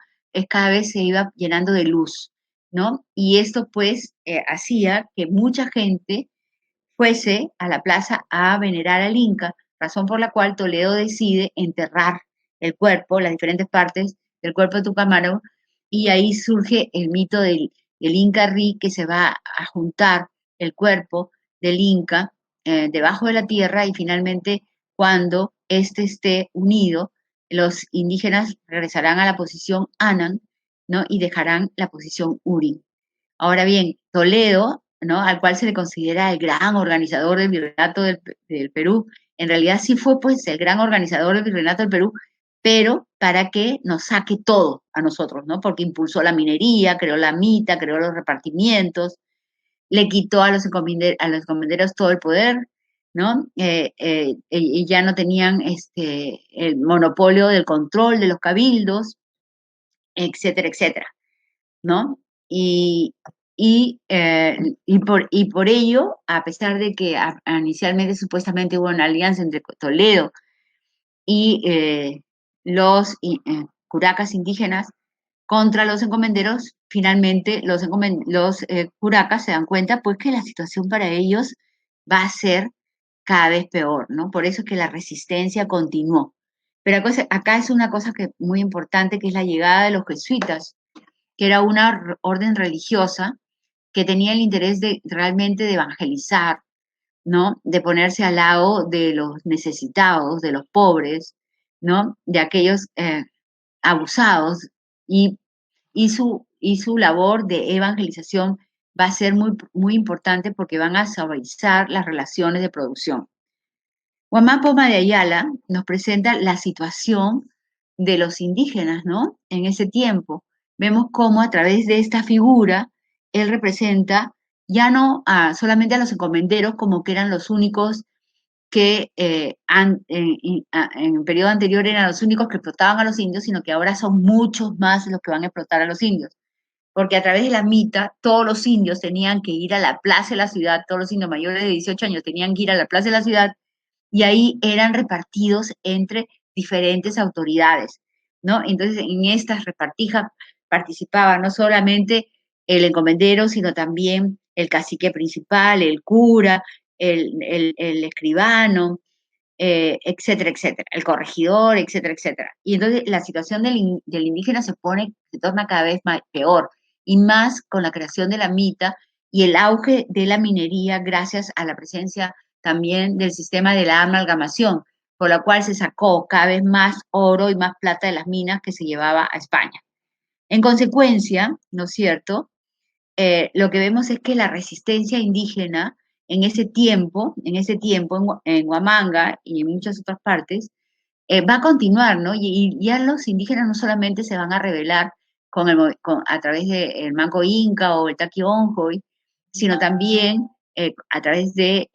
cada vez se iba llenando de luz, ¿no? Y esto pues hacía que mucha gente fuese a la plaza a venerar al Inca, razón por la cual Toledo decide enterrar el cuerpo, las diferentes partes del cuerpo de Tupac Amaru, y ahí surge el mito del Inca Rey, que se va a juntar el cuerpo del Inca debajo de la tierra y finalmente cuando éste esté unido, los indígenas regresarán a la posición Anan, ¿no? Y dejarán la posición Uri. Ahora bien, Toledo, ¿no? Al cual se le considera el gran organizador del virreinato del Perú, en realidad sí fue pues el gran organizador del virreinato del Perú, pero para que nos saque todo a nosotros, ¿no? Porque impulsó la minería, creó la mita, creó los repartimientos, le quitó a los encomenderos todo el poder, ¿no? Y ya no tenían el monopolio del control de los cabildos, etcétera, etcétera, ¿no? Y, y por ello, a pesar de que inicialmente supuestamente hubo una alianza entre Toledo y los curacas indígenas contra los encomenderos, finalmente los curacas se dan cuenta pues que la situación para ellos va a ser cada vez peor, ¿no? Por eso es que la resistencia continuó. Pero acá es una cosa que muy importante, que es la llegada de los jesuitas, que era una orden religiosa que tenía el interés de realmente de evangelizar, ¿no? De ponerse al lado de los necesitados, de los pobres, ¿no? De aquellos abusados y, y su labor de evangelización va a ser muy, muy importante porque van a suavizar las relaciones de producción. Guamán Poma de Ayala nos presenta la situación de los indígenas, ¿no? En ese tiempo. Vemos cómo a través de esta figura él representa ya no solamente a los encomenderos como que eran los únicos que en el periodo anterior eran los únicos que explotaban a los indios, sino que ahora son muchos más los que van a explotar a los indios. Porque a través de la mita, todos los indios tenían que ir a la plaza de la ciudad, todos los indios mayores de 18 años tenían que ir a la plaza de la ciudad y ahí eran repartidos entre diferentes autoridades, ¿no? Entonces, en estas repartijas participaba no solamente el encomendero, sino también el cacique principal, el cura, el escribano, etcétera, etcétera, el corregidor, etcétera, etcétera. Y entonces la situación del indígena se torna cada vez peor, y más con la creación de la mita y el auge de la minería gracias a la presencia también del sistema de la amalgamación, por la cual se sacó cada vez más oro y más plata de las minas que se llevaba a España. En consecuencia, ¿no es cierto? Lo que vemos es que la resistencia indígena en en Huamanga y en muchas otras partes, va a continuar, ¿no? Y ya los indígenas no solamente se van a rebelar a través del Manco Inca o el Taquionjoy, sino también a través de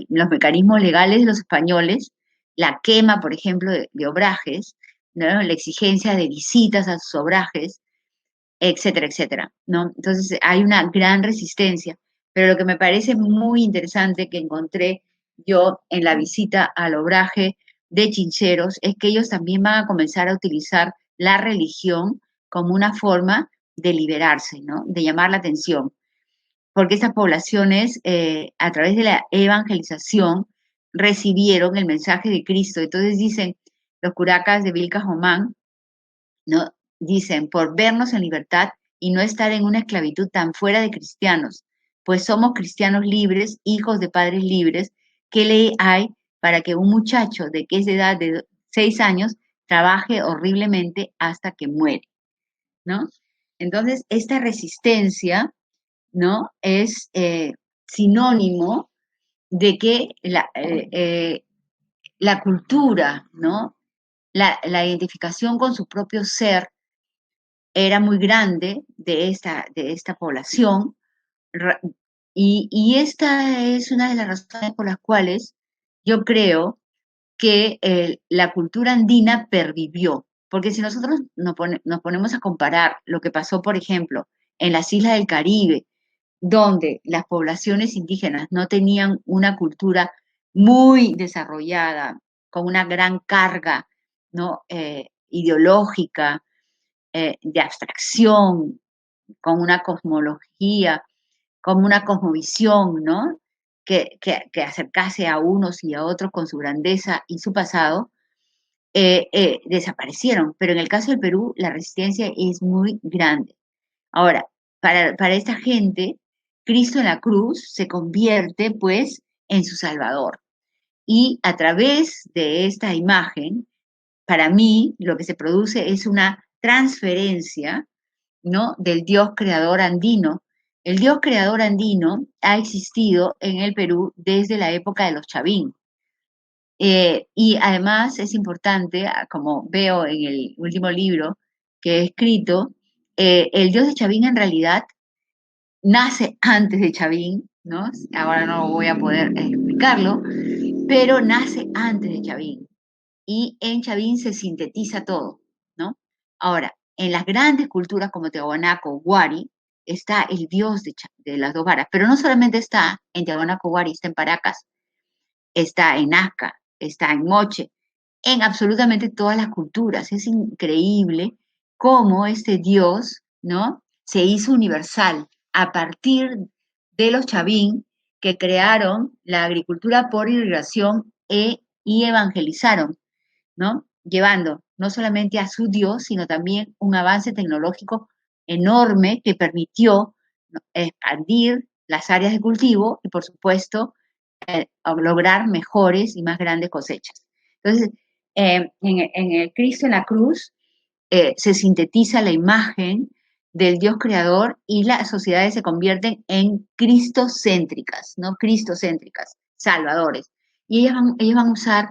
los mecanismos legales de los españoles, la quema, por ejemplo, de obrajes, ¿no? La exigencia de visitas a sus obrajes, etcétera, etcétera, ¿no? Entonces hay una gran resistencia, pero lo que me parece muy interesante que encontré yo en la visita al obraje de Chincheros es que ellos también van a comenzar a utilizar la religión como una forma de liberarse, ¿no? De llamar la atención, porque estas poblaciones, a través de la evangelización, recibieron el mensaje de Cristo. Entonces dicen los curacas de Vilcajomán, ¿no? Dicen, por vernos en libertad y no estar en una esclavitud tan fuera de cristianos, pues somos cristianos libres, hijos de padres libres. ¿Qué ley hay para que un muchacho de que es de edad de 6 años trabaje horriblemente hasta que muere, ¿no? Entonces, esta resistencia, ¿no? Es sinónimo de que la cultura, ¿no? La identificación con su propio ser era muy grande de esta población, y esta es una de las razones por las cuales yo creo que la cultura andina pervivió, porque si nosotros nos ponemos a comparar lo que pasó, por ejemplo, en las islas del Caribe, donde las poblaciones indígenas no tenían una cultura muy desarrollada, con una gran carga, ¿no? Ideológica, de abstracción, con una cosmología, con una cosmovisión, ¿no? Que acercase a unos y a otros con su grandeza y su pasado, desaparecieron. Pero en el caso del Perú, la resistencia es muy grande. Ahora, para esta gente, Cristo en la cruz se convierte, pues, en su Salvador. Y a través de esta imagen, para mí, lo que se produce es una transferencia, ¿no? Del Dios creador andino. El Dios creador andino ha existido en el Perú desde la época de los Chavín. Y además es importante, como veo en el último libro que he escrito, el Dios de Chavín en realidad nace antes de Chavín, ¿no? Ahora no voy a poder explicarlo, pero nace antes de Chavín. Y en Chavín se sintetiza todo, ¿no? Ahora, en las grandes culturas como Tiahuanaco, Huari, está el dios de las dos varas, pero no solamente está en Tiahuanaco, Huari, está en Paracas, está en Nazca, está en Moche, en absolutamente todas las culturas. Es increíble cómo este dios, ¿no? Se hizo universal a partir de los Chavín, que crearon la agricultura por irrigación y evangelizaron, ¿no? Llevando no solamente a su Dios, sino también un avance tecnológico enorme que permitió, ¿no?, expandir las áreas de cultivo y, por supuesto, lograr mejores y más grandes cosechas. Entonces, en el Cristo en la cruz se sintetiza la imagen del Dios creador y las sociedades se convierten en cristocéntricas, ¿no? Cristocéntricas, salvadores. Y ellos van a usar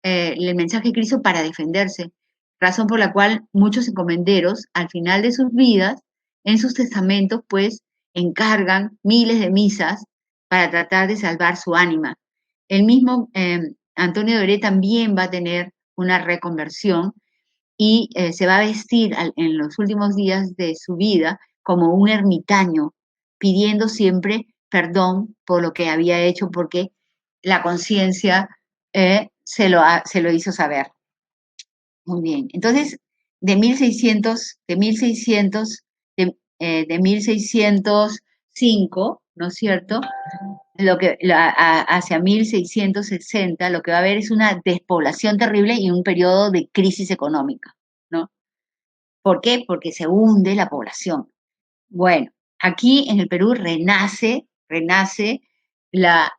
el mensaje de Cristo para defenderse, razón por la cual muchos encomenderos al final de sus vidas, en sus testamentos, pues encargan miles de misas para tratar de salvar su ánima. El mismo Antonio Doré también va a tener una reconversión y se va a vestir en los últimos días de su vida como un ermitaño, pidiendo siempre perdón por lo que había hecho, porque la conciencia se lo hizo saber. Muy bien. Entonces, de 1605, ¿no es cierto? Hacia 1660, lo que va a haber es una despoblación terrible y un periodo de crisis económica, ¿no? ¿Por qué? Porque se hunde la población. Bueno, aquí en el Perú renace la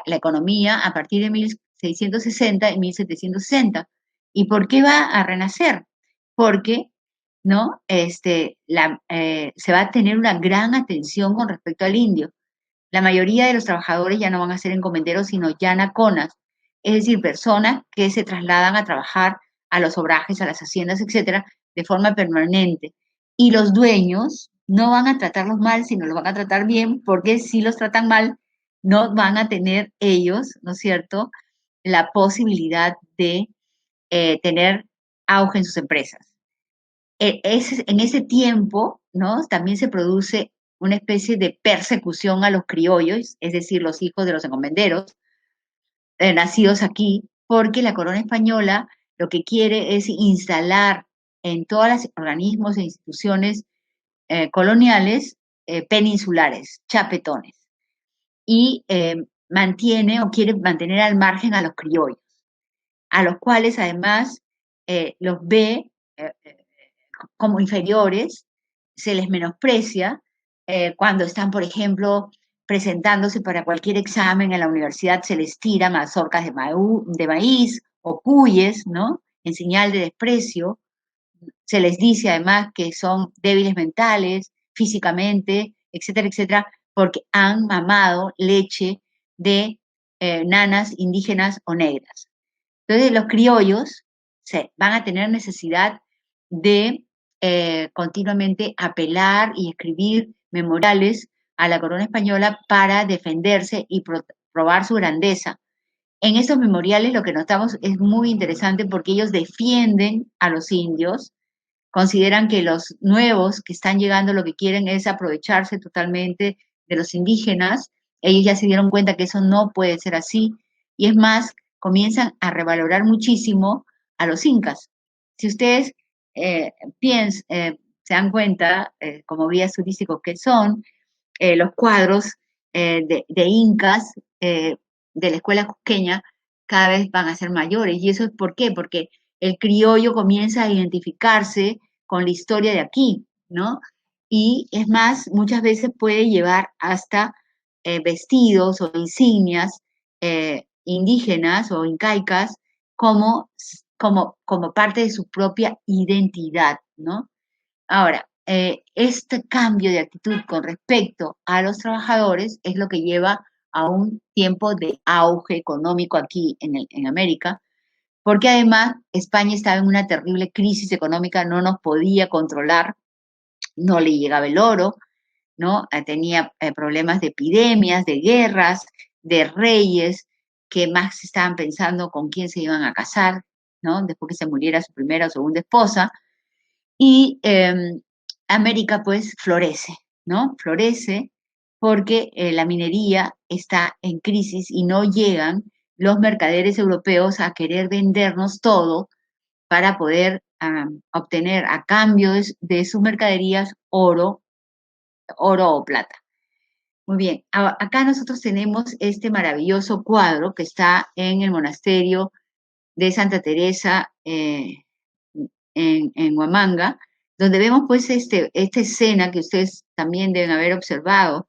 economía a partir de 1660 y 1760. ¿Y por qué va a renacer? Porque, ¿no? Se va a tener una gran atención con respecto al indio. La mayoría de los trabajadores ya no van a ser encomenderos, sino yanaconas, es decir, personas que se trasladan a trabajar a los obrajes, a las haciendas, etcétera, de forma permanente. Y los dueños no van a tratarlos mal, sino los van a tratar bien, porque si los tratan mal, no van a tener ellos, ¿no es cierto?, la posibilidad de tener auge en sus empresas. En ese tiempo, ¿no?, también se produce una especie de persecución a los criollos, es decir, los hijos de los encomenderos, nacidos aquí, porque la corona española lo que quiere es instalar en todos los organismos e instituciones coloniales peninsulares, chapetones, y mantiene o quiere mantener al margen a los criollos, a los cuales además los ve como inferiores, se les menosprecia cuando están, por ejemplo, presentándose para cualquier examen en la universidad, se les tira mazorcas de maíz o cuyes, ¿no?, en señal de desprecio. Se les dice además que son débiles mentales, físicamente, etcétera, etcétera, porque han mamado leche de nanas indígenas o negras. Entonces los criollos van a tener necesidad de continuamente apelar y escribir memoriales a la corona española para defenderse y probar su grandeza. En esos memoriales lo que notamos es muy interesante porque ellos defienden a los indios, consideran que los nuevos que están llegando lo que quieren es aprovecharse totalmente de los indígenas. Ellos ya se dieron cuenta que eso no puede ser así, y es más, comienzan a revalorar muchísimo a los incas. Si ustedes se dan cuenta, como guías turísticos que son, los cuadros de incas de la escuela cusqueña cada vez van a ser mayores. ¿Y eso es por qué? Porque el criollo comienza a identificarse con la historia de aquí, ¿no? Y es más, muchas veces puede llevar hasta vestidos o insignias indígenas o incaicas como parte de su propia identidad, ¿no? Ahora, este cambio de actitud con respecto a los trabajadores es lo que lleva a un tiempo de auge económico aquí en América, porque además España estaba en una terrible crisis económica, no nos podía controlar, no le llegaba el oro, ¿no? Tenía problemas de epidemias, de guerras, de reyes que más estaban pensando con quién se iban a casar, ¿no?, después que se muriera su primera o segunda esposa. Y América pues florece, ¿no? Florece porque la minería está en crisis y no llegan los mercaderes europeos a querer vendernos todo para poder obtener a cambio de sus mercaderías oro o plata. Muy bien, acá nosotros tenemos este maravilloso cuadro que está en el monasterio de Santa Teresa en Huamanga, donde vemos pues esta escena que ustedes también deben haber observado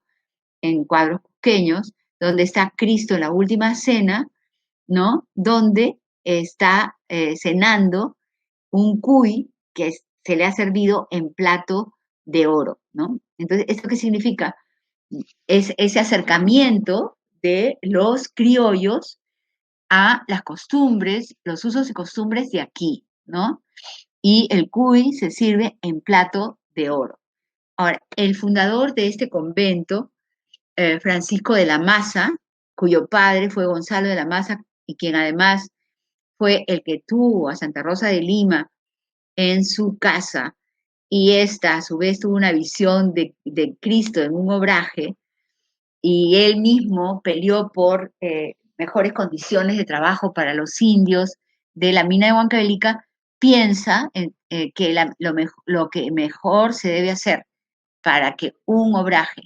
en cuadros cusqueños, donde está Cristo en la última cena, ¿no?, donde está cenando un cuy que se le ha servido en plato de oro, ¿no? Entonces, ¿esto qué significa? Es ese acercamiento de los criollos a las costumbres, los usos y costumbres de aquí, ¿no? Y el cuy se sirve en plato de oro. Ahora, el fundador de este convento, Francisco de la Maza, cuyo padre fue Gonzalo de la Maza y quien además fue el que tuvo a Santa Rosa de Lima en su casa, y esta a su vez tuvo una visión de Cristo en un obraje, y él mismo peleó por mejores condiciones de trabajo para los indios de la mina de Huancavelica, piensa que lo que mejor se debe hacer para que un obraje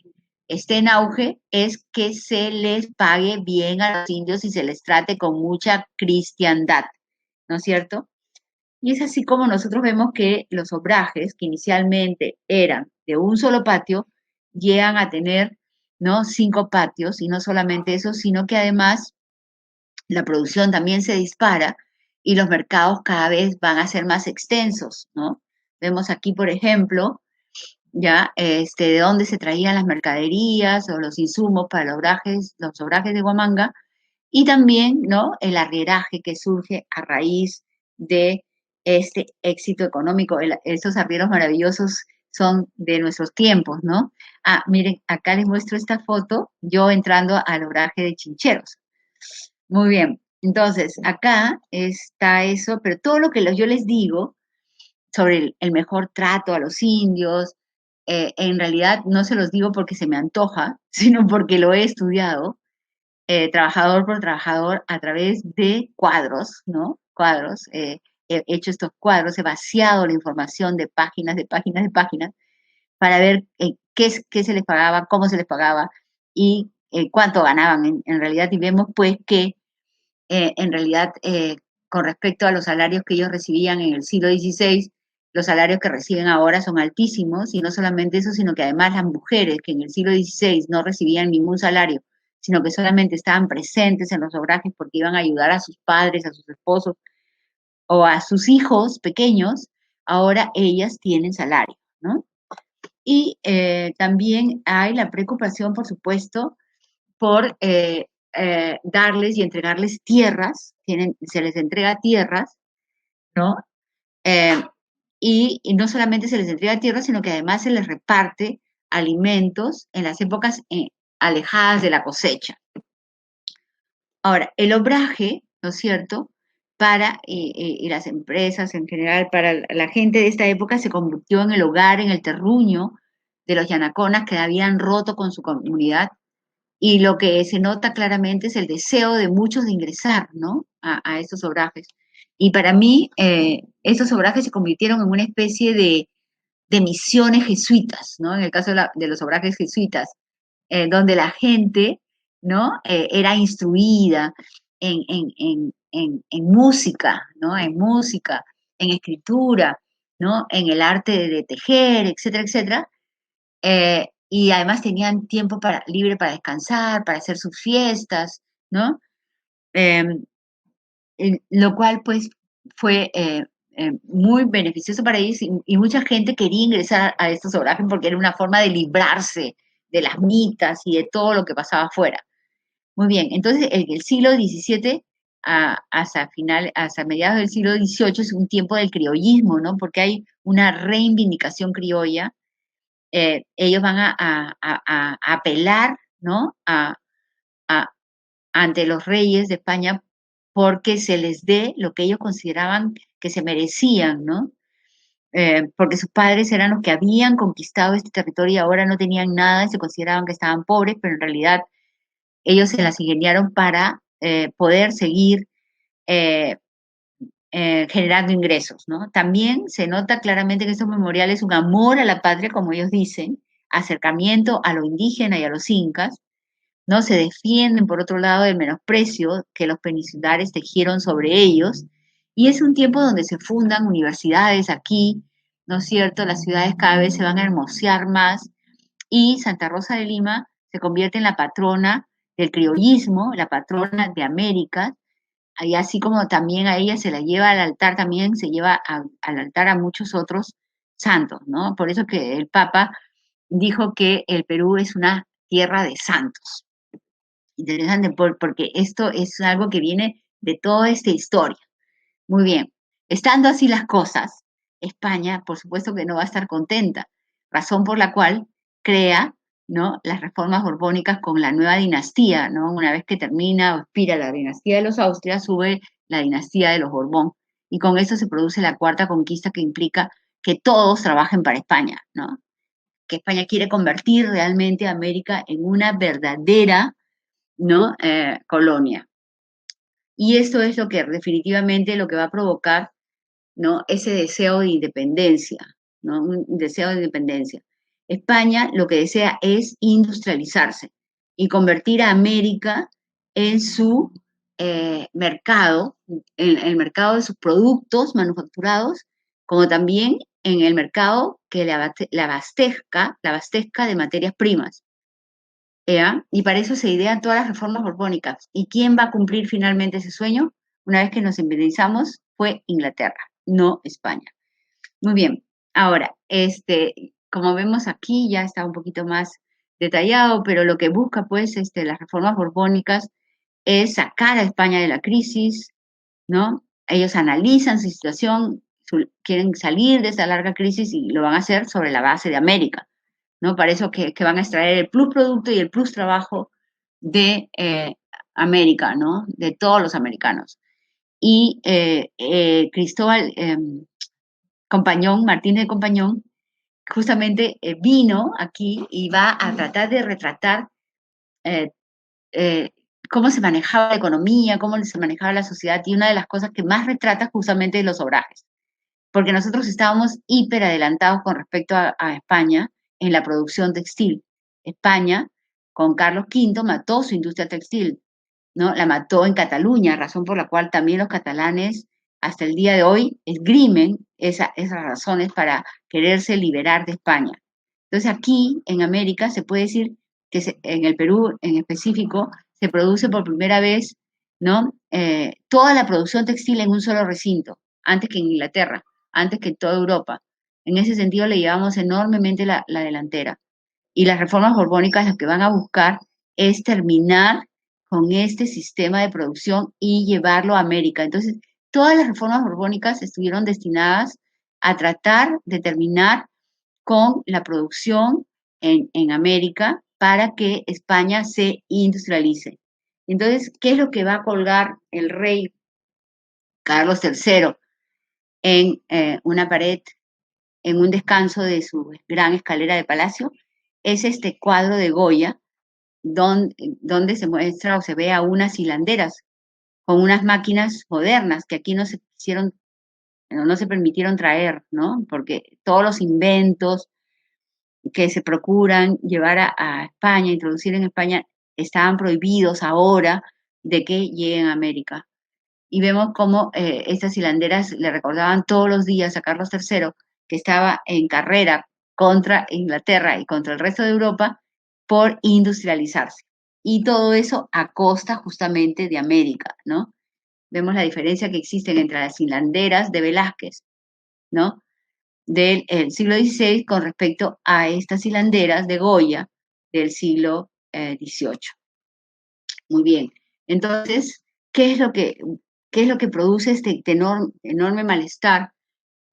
esté en auge es que se les pague bien a los indios y se les trate con mucha cristiandad, ¿no es cierto? Y es así como nosotros vemos que los obrajes, que inicialmente eran de un solo patio, llegan a tener, ¿no?, 5 patios, y no solamente eso, sino que además la producción también se dispara y los mercados cada vez van a ser más extensos, ¿no? Vemos aquí, por ejemplo, ya de dónde se traían las mercaderías o los insumos para los obrajes de Huamanga, y también, ¿no?, el arrieraje que surge a raíz de este éxito económico. Estos arrieros maravillosos son de nuestros tiempos, ¿no? Ah, miren, acá les muestro esta foto, yo entrando al obraje de Chincheros. Muy bien, entonces acá está eso, pero todo lo que yo les digo sobre el mejor trato a los indios, en realidad no se los digo porque se me antoja, sino porque lo he estudiado, trabajador por trabajador, a través de cuadros, ¿no? Cuadros, he hecho estos cuadros, he vaciado la información de páginas, de páginas, de páginas, para ver qué se les pagaba, cómo se les pagaba y cuánto ganaban en realidad. Y vemos pues que en realidad, con respecto a los salarios que ellos recibían en el siglo XVI, los salarios que reciben ahora son altísimos, y no solamente eso, sino que además las mujeres que en el siglo XVI no recibían ningún salario, sino que solamente estaban presentes en los obrajes porque iban a ayudar a sus padres, a sus esposos o a sus hijos pequeños, ahora ellas tienen salario, ¿no? Y también hay la preocupación, por supuesto, por darles y entregarles tierras, se les entrega tierras, ¿no? Eh, y no solamente se les entrega tierras, sino que además se les reparte alimentos en las épocas alejadas de la cosecha. Ahora, el obraje, ¿no es cierto?, para y las empresas en general, para la gente de esta época, se convirtió en el hogar, en el terruño de los yanaconas que habían roto con su comunidad, y lo que se nota claramente es el deseo de muchos de ingresar, ¿no?, a estos obrajes. Y para mí, estos obrajes se convirtieron en una especie de misiones jesuitas, ¿no? En el caso de los obrajes jesuitas, donde la gente, ¿no?, era instruida en música, ¿no? En música, en escritura, ¿no? En el arte de tejer, etcétera, etcétera. Y además tenían tiempo libre para descansar, para hacer sus fiestas, ¿no? Em, lo cual pues fue muy beneficioso para ellos, y mucha gente quería ingresar a estos obrajes porque era una forma de librarse de las mitas y de todo lo que pasaba afuera. Muy bien, entonces el siglo XVII hasta mediados del siglo XVIII es un tiempo del criollismo, ¿no? Porque hay una reivindicación criolla. Ellos van a apelar, ¿no?, a- ante los reyes de España porque se les dé lo que ellos consideraban que se merecían, ¿no? Porque sus padres eran los que habían conquistado este territorio y ahora no tenían nada y se consideraban que estaban pobres, pero en realidad ellos se las ingeniaron para poder seguir eh, generando ingresos, ¿no? También se nota claramente que estos memoriales un amor a la patria, como ellos dicen, acercamiento a lo indígena y a los incas, ¿no? Se defienden, por otro lado, del menosprecio que los peninsulares tejieron sobre ellos, y es un tiempo donde se fundan universidades aquí, ¿no es cierto? Las ciudades cada vez se van a hermosear más, y Santa Rosa de Lima se convierte en la patrona del criollismo, la patrona de América, y así como también a ella se la lleva al altar, también se lleva al altar a muchos otros santos, ¿no? Por eso que el Papa dijo que el Perú es una tierra de santos. Interesante, porque esto es algo que viene de toda esta historia. Muy bien, estando así las cosas, España, por supuesto que no va a estar contenta, razón por la cual crea, ¿no?, las reformas borbónicas con la nueva dinastía, ¿no? Una vez que termina o expira la dinastía de los Austrias, sube la dinastía de los Borbón, y con eso se produce la cuarta conquista, que implica que todos trabajen para España, ¿no? Que España quiere convertir realmente a América en una verdadera, ¿no?, colonia. Y esto es lo que definitivamente lo que va a provocar, ¿no?, ese deseo de independencia, ¿no? Un deseo de independencia. España lo que desea es industrializarse y convertir a América en su mercado, en el mercado de sus productos manufacturados, como también en el mercado que la abastezca de materias primas. ¿Ya? Y para eso se idean todas las reformas borbónicas. ¿Y quién va a cumplir finalmente ese sueño? Una vez que nos independizamos, fue Inglaterra, no España. Muy bien. Ahora, como vemos aquí, ya está un poquito más detallado, pero lo que busca, pues, las reformas borbónicas es sacar a España de la crisis, ¿no? Ellos analizan su situación, quieren salir de esa larga crisis y lo van a hacer sobre la base de América, ¿no? Para eso que van a extraer el plus producto y el plus trabajo de América, ¿no? De todos los americanos. Y Cristóbal Compañón, Martínez de Compañón, justamente vino aquí y va a tratar de retratar eh, eh, cómo se manejaba la economía, cómo se manejaba la sociedad, y una de las cosas que más retrata justamente es los obrajes, porque nosotros estábamos hiper adelantados con respecto a España en la producción textil. España, con Carlos V, mató su industria textil, ¿no? La mató en Cataluña, razón por la cual también los catalanes hasta el día de hoy esgrimen esas razones para quererse liberar de España. Entonces aquí en América se puede decir que en el Perú en específico se produce por primera vez, ¿no? Toda la producción textil en un solo recinto, antes que en Inglaterra, antes que en toda Europa. En ese sentido le llevamos enormemente la delantera. Y las reformas borbónicas lo que van a buscar es terminar con este sistema de producción y llevarlo a América. Entonces, todas las reformas borbónicas estuvieron destinadas a tratar de terminar con la producción en América para que España se industrialice. Entonces, ¿qué es lo que va a colgar el rey Carlos III en una pared, en un descanso de su gran escalera de palacio? Es este cuadro de Goya, donde se muestra o se ve a unas hilanderas con unas máquinas modernas que aquí no se quisieron, no se permitieron traer, ¿no? Porque todos los inventos que se procuran llevar a España, introducir en España, estaban prohibidos ahora de que lleguen a América. Y vemos cómo estas hilanderas le recordaban todos los días a Carlos III, que estaba en carrera contra Inglaterra y contra el resto de Europa por industrializarse. Y todo eso a costa justamente de América, ¿no? Vemos la diferencia que existe entre las hilanderas de Velázquez, ¿no? Del siglo XVI con respecto a estas hilanderas de Goya del siglo XVIII. Muy bien. Entonces, ¿qué es lo que produce este enorme malestar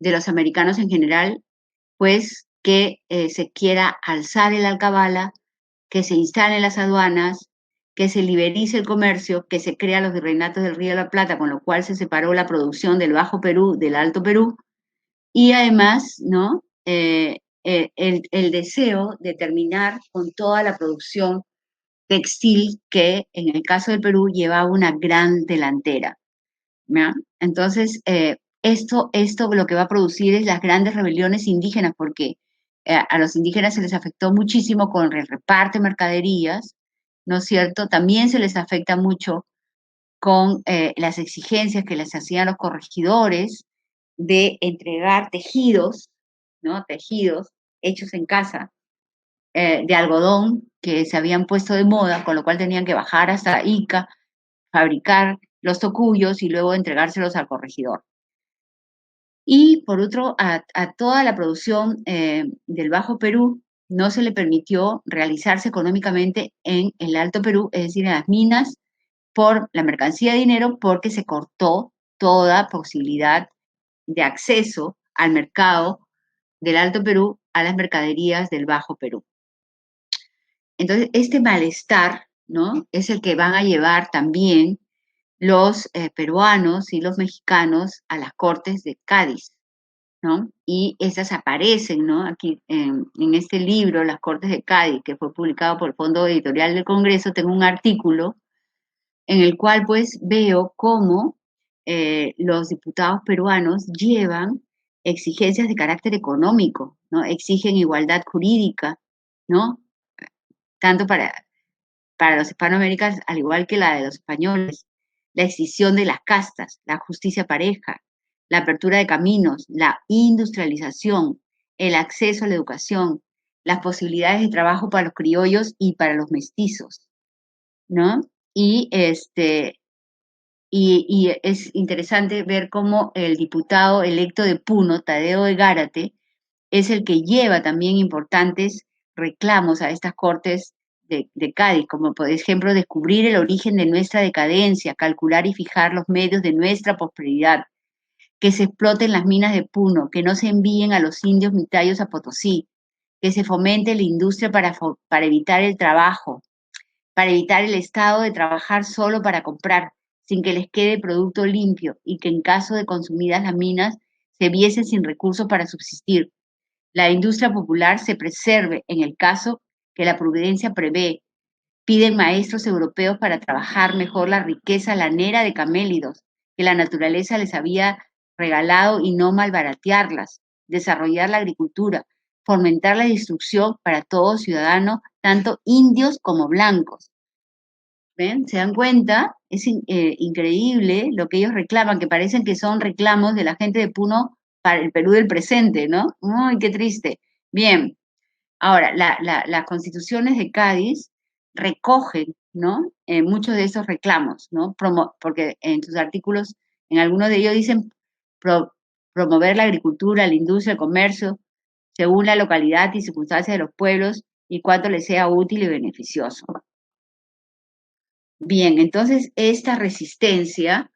de los americanos en general? Pues que se quiera alzar el alcabala, que se instalen las aduanas, que se liberice el comercio, que se crean los virreinatos del Río de la Plata, con lo cual se separó la producción del Bajo Perú del Alto Perú, y además, ¿no? El deseo de terminar con toda la producción textil que en el caso del Perú llevaba una gran delantera. ¿Ya? Entonces, esto lo que va a producir es las grandes rebeliones indígenas, porque a los indígenas se les afectó muchísimo con el reparto de mercaderías, ¿no es cierto? También se les afecta mucho con las exigencias que les hacían los corregidores de entregar tejidos, ¿no? Tejidos hechos en casa, de algodón que se habían puesto de moda, con lo cual tenían que bajar hasta Ica, fabricar los tocuyos y luego entregárselos al corregidor. Y por otro, a toda la producción del Bajo Perú no se le permitió realizarse económicamente en el Alto Perú, es decir, en las minas, por la mercancía de dinero, porque se cortó toda posibilidad de acceso al mercado del Alto Perú a las mercaderías del Bajo Perú. Entonces, este malestar, ¿no? Es el que van a llevar también los peruanos y los mexicanos a las Cortes de Cádiz, ¿no? Y esas aparecen, ¿no? Aquí en este libro, Las Cortes de Cádiz, que fue publicado por el Fondo Editorial del Congreso, tengo un artículo en el cual pues veo cómo los diputados peruanos llevan exigencias de carácter económico, ¿no? Exigen igualdad jurídica, ¿no? Tanto para los hispanoamericanos, al igual que la de los españoles, la extinción de las castas, la justicia pareja, la apertura de caminos, la industrialización, el acceso a la educación, las posibilidades de trabajo para los criollos y para los mestizos, ¿no? Y y es interesante ver cómo el diputado electo de Puno, Tadeo de Gárate, es el que lleva también importantes reclamos a estas cortes de Cádiz, como por ejemplo descubrir el origen de nuestra decadencia, calcular y fijar los medios de nuestra prosperidad, que se exploten las minas de Puno, que no se envíen a los indios mitayos a Potosí, que se fomente la industria para evitar el trabajo, para evitar el estado de trabajar solo para comprar, sin que les quede producto limpio y que en caso de consumidas las minas se viese sin recursos para subsistir. La industria popular se preserve en el caso que la providencia prevé. Piden maestros europeos para trabajar mejor la riqueza lanera de camélidos que la naturaleza les había regalado y no malbaratearlas. Desarrollar la agricultura, fomentar la instrucción para todos ciudadanos, tanto indios como blancos. ¿Ven? ¿Se dan cuenta? Es increíble lo que ellos reclaman, que parecen que son reclamos de la gente de Puno para el Perú del presente, ¿no? ¡Ay, qué triste! Bien, ahora, las constituciones de Cádiz recogen, ¿no? Muchos de esos reclamos, ¿no? Porque en sus artículos, en algunos de ellos dicen pro- promover la agricultura, la industria, el comercio, según la localidad y circunstancias de los pueblos y cuanto les sea útil y beneficioso. Bien, entonces esta resistencia,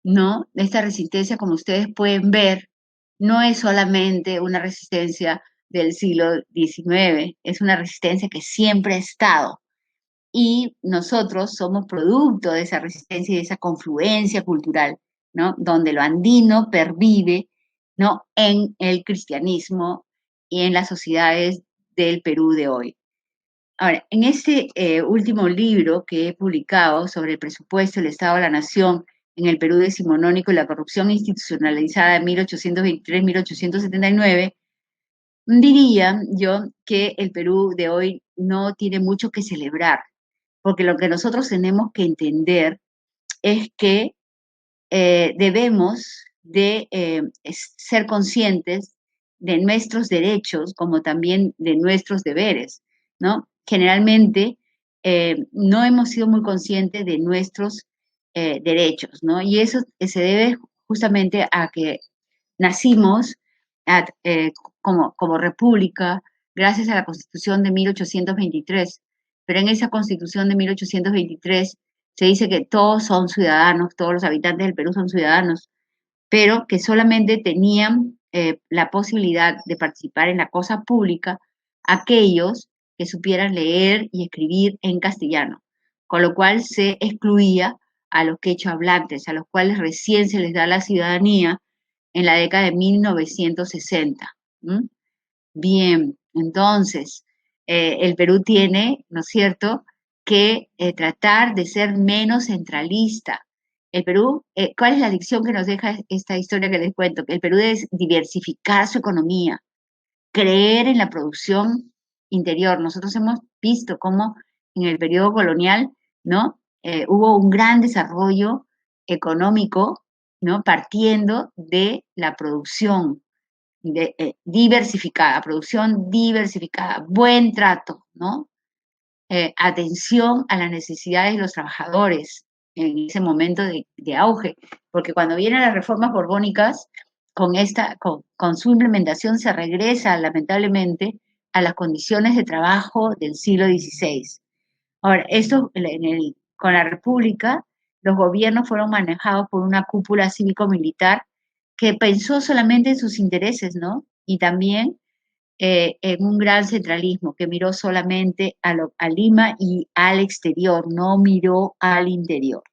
¿no? Esta resistencia, como ustedes pueden ver, no es solamente una resistencia del siglo XIX, es una resistencia que siempre ha estado. Y nosotros somos producto de esa resistencia y de esa confluencia cultural, ¿no? Donde lo andino pervive, ¿no? En el cristianismo y en las sociedades del Perú de hoy. Ahora, en este último libro que he publicado sobre el presupuesto del Estado de la Nación en el Perú decimonónico y la corrupción institucionalizada de 1823-1879, diría yo que el Perú de hoy no tiene mucho que celebrar, porque lo que nosotros tenemos que entender es que debemos de ser conscientes de nuestros derechos como también de nuestros deberes, ¿no? Generalmente no hemos sido muy conscientes de nuestros derechos, ¿no? Y eso se debe justamente a que nacimos a- eh, como república gracias a la Constitución de 1823, pero en esa Constitución de 1823 se dice que todos son ciudadanos, todos los habitantes del Perú son ciudadanos, pero que solamente tenían la posibilidad de participar en la cosa pública aquellos que supieran leer y escribir en castellano, con lo cual se excluía a los quechua-hablantes, a los cuales recién se les da la ciudadanía en la década de 1960. ¿M? Bien, entonces, el Perú tiene, ¿no es cierto?, que tratar de ser menos centralista. El Perú, ¿cuál es la lección que nos deja esta historia que les cuento? Que el Perú debe diversificar su economía, creer en la producción interior. Nosotros hemos visto cómo en el periodo colonial, ¿no? Hubo un gran desarrollo económico, ¿no? Partiendo de la producción diversificada, producción diversificada, buen trato, ¿no? Atención a las necesidades de los trabajadores en ese momento de auge, porque cuando vienen las reformas borbónicas, con su implementación se regresa lamentablemente a las condiciones de trabajo del siglo XVI. Ahora, esto con la República, los gobiernos fueron manejados por una cúpula cívico-militar que pensó solamente en sus intereses, ¿no? Y también en un gran centralismo que miró solamente a Lima y al exterior, no miró al interior.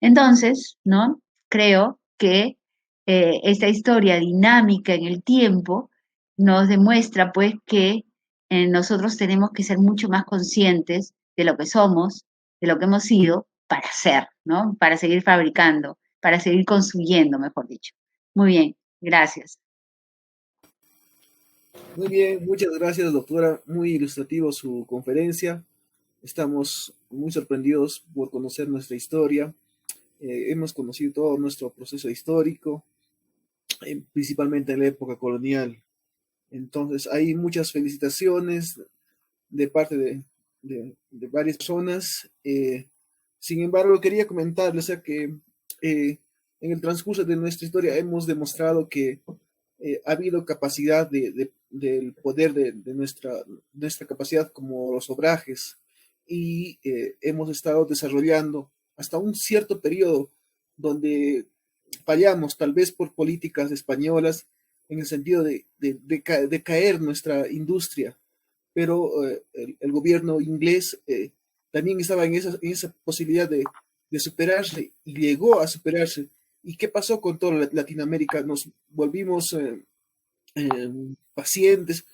Entonces, ¿no? Creo que esta historia dinámica en el tiempo nos demuestra, pues, que nosotros tenemos que ser mucho más conscientes de lo que somos, de lo que hemos sido, para ser, ¿no? Para seguir fabricando, para seguir construyendo, mejor dicho. Muy bien, gracias. Muy bien, muchas gracias, doctora. Muy ilustrativo su conferencia. Estamos muy sorprendidos por conocer nuestra historia. Hemos conocido todo nuestro proceso histórico, principalmente en la época colonial. Entonces, hay muchas felicitaciones de parte de varias personas. Sin embargo, quería comentarles que en el transcurso de nuestra historia hemos demostrado que ha habido capacidad del poder de nuestra capacidad como los obrajes y hemos estado desarrollando hasta un cierto periodo donde fallamos tal vez por políticas españolas en el sentido de caer nuestra industria, pero el gobierno inglés también estaba en esa posibilidad de superarse y llegó a superarse. ¿Y qué pasó con toda Latinoamérica? Nos volvimos pacientes,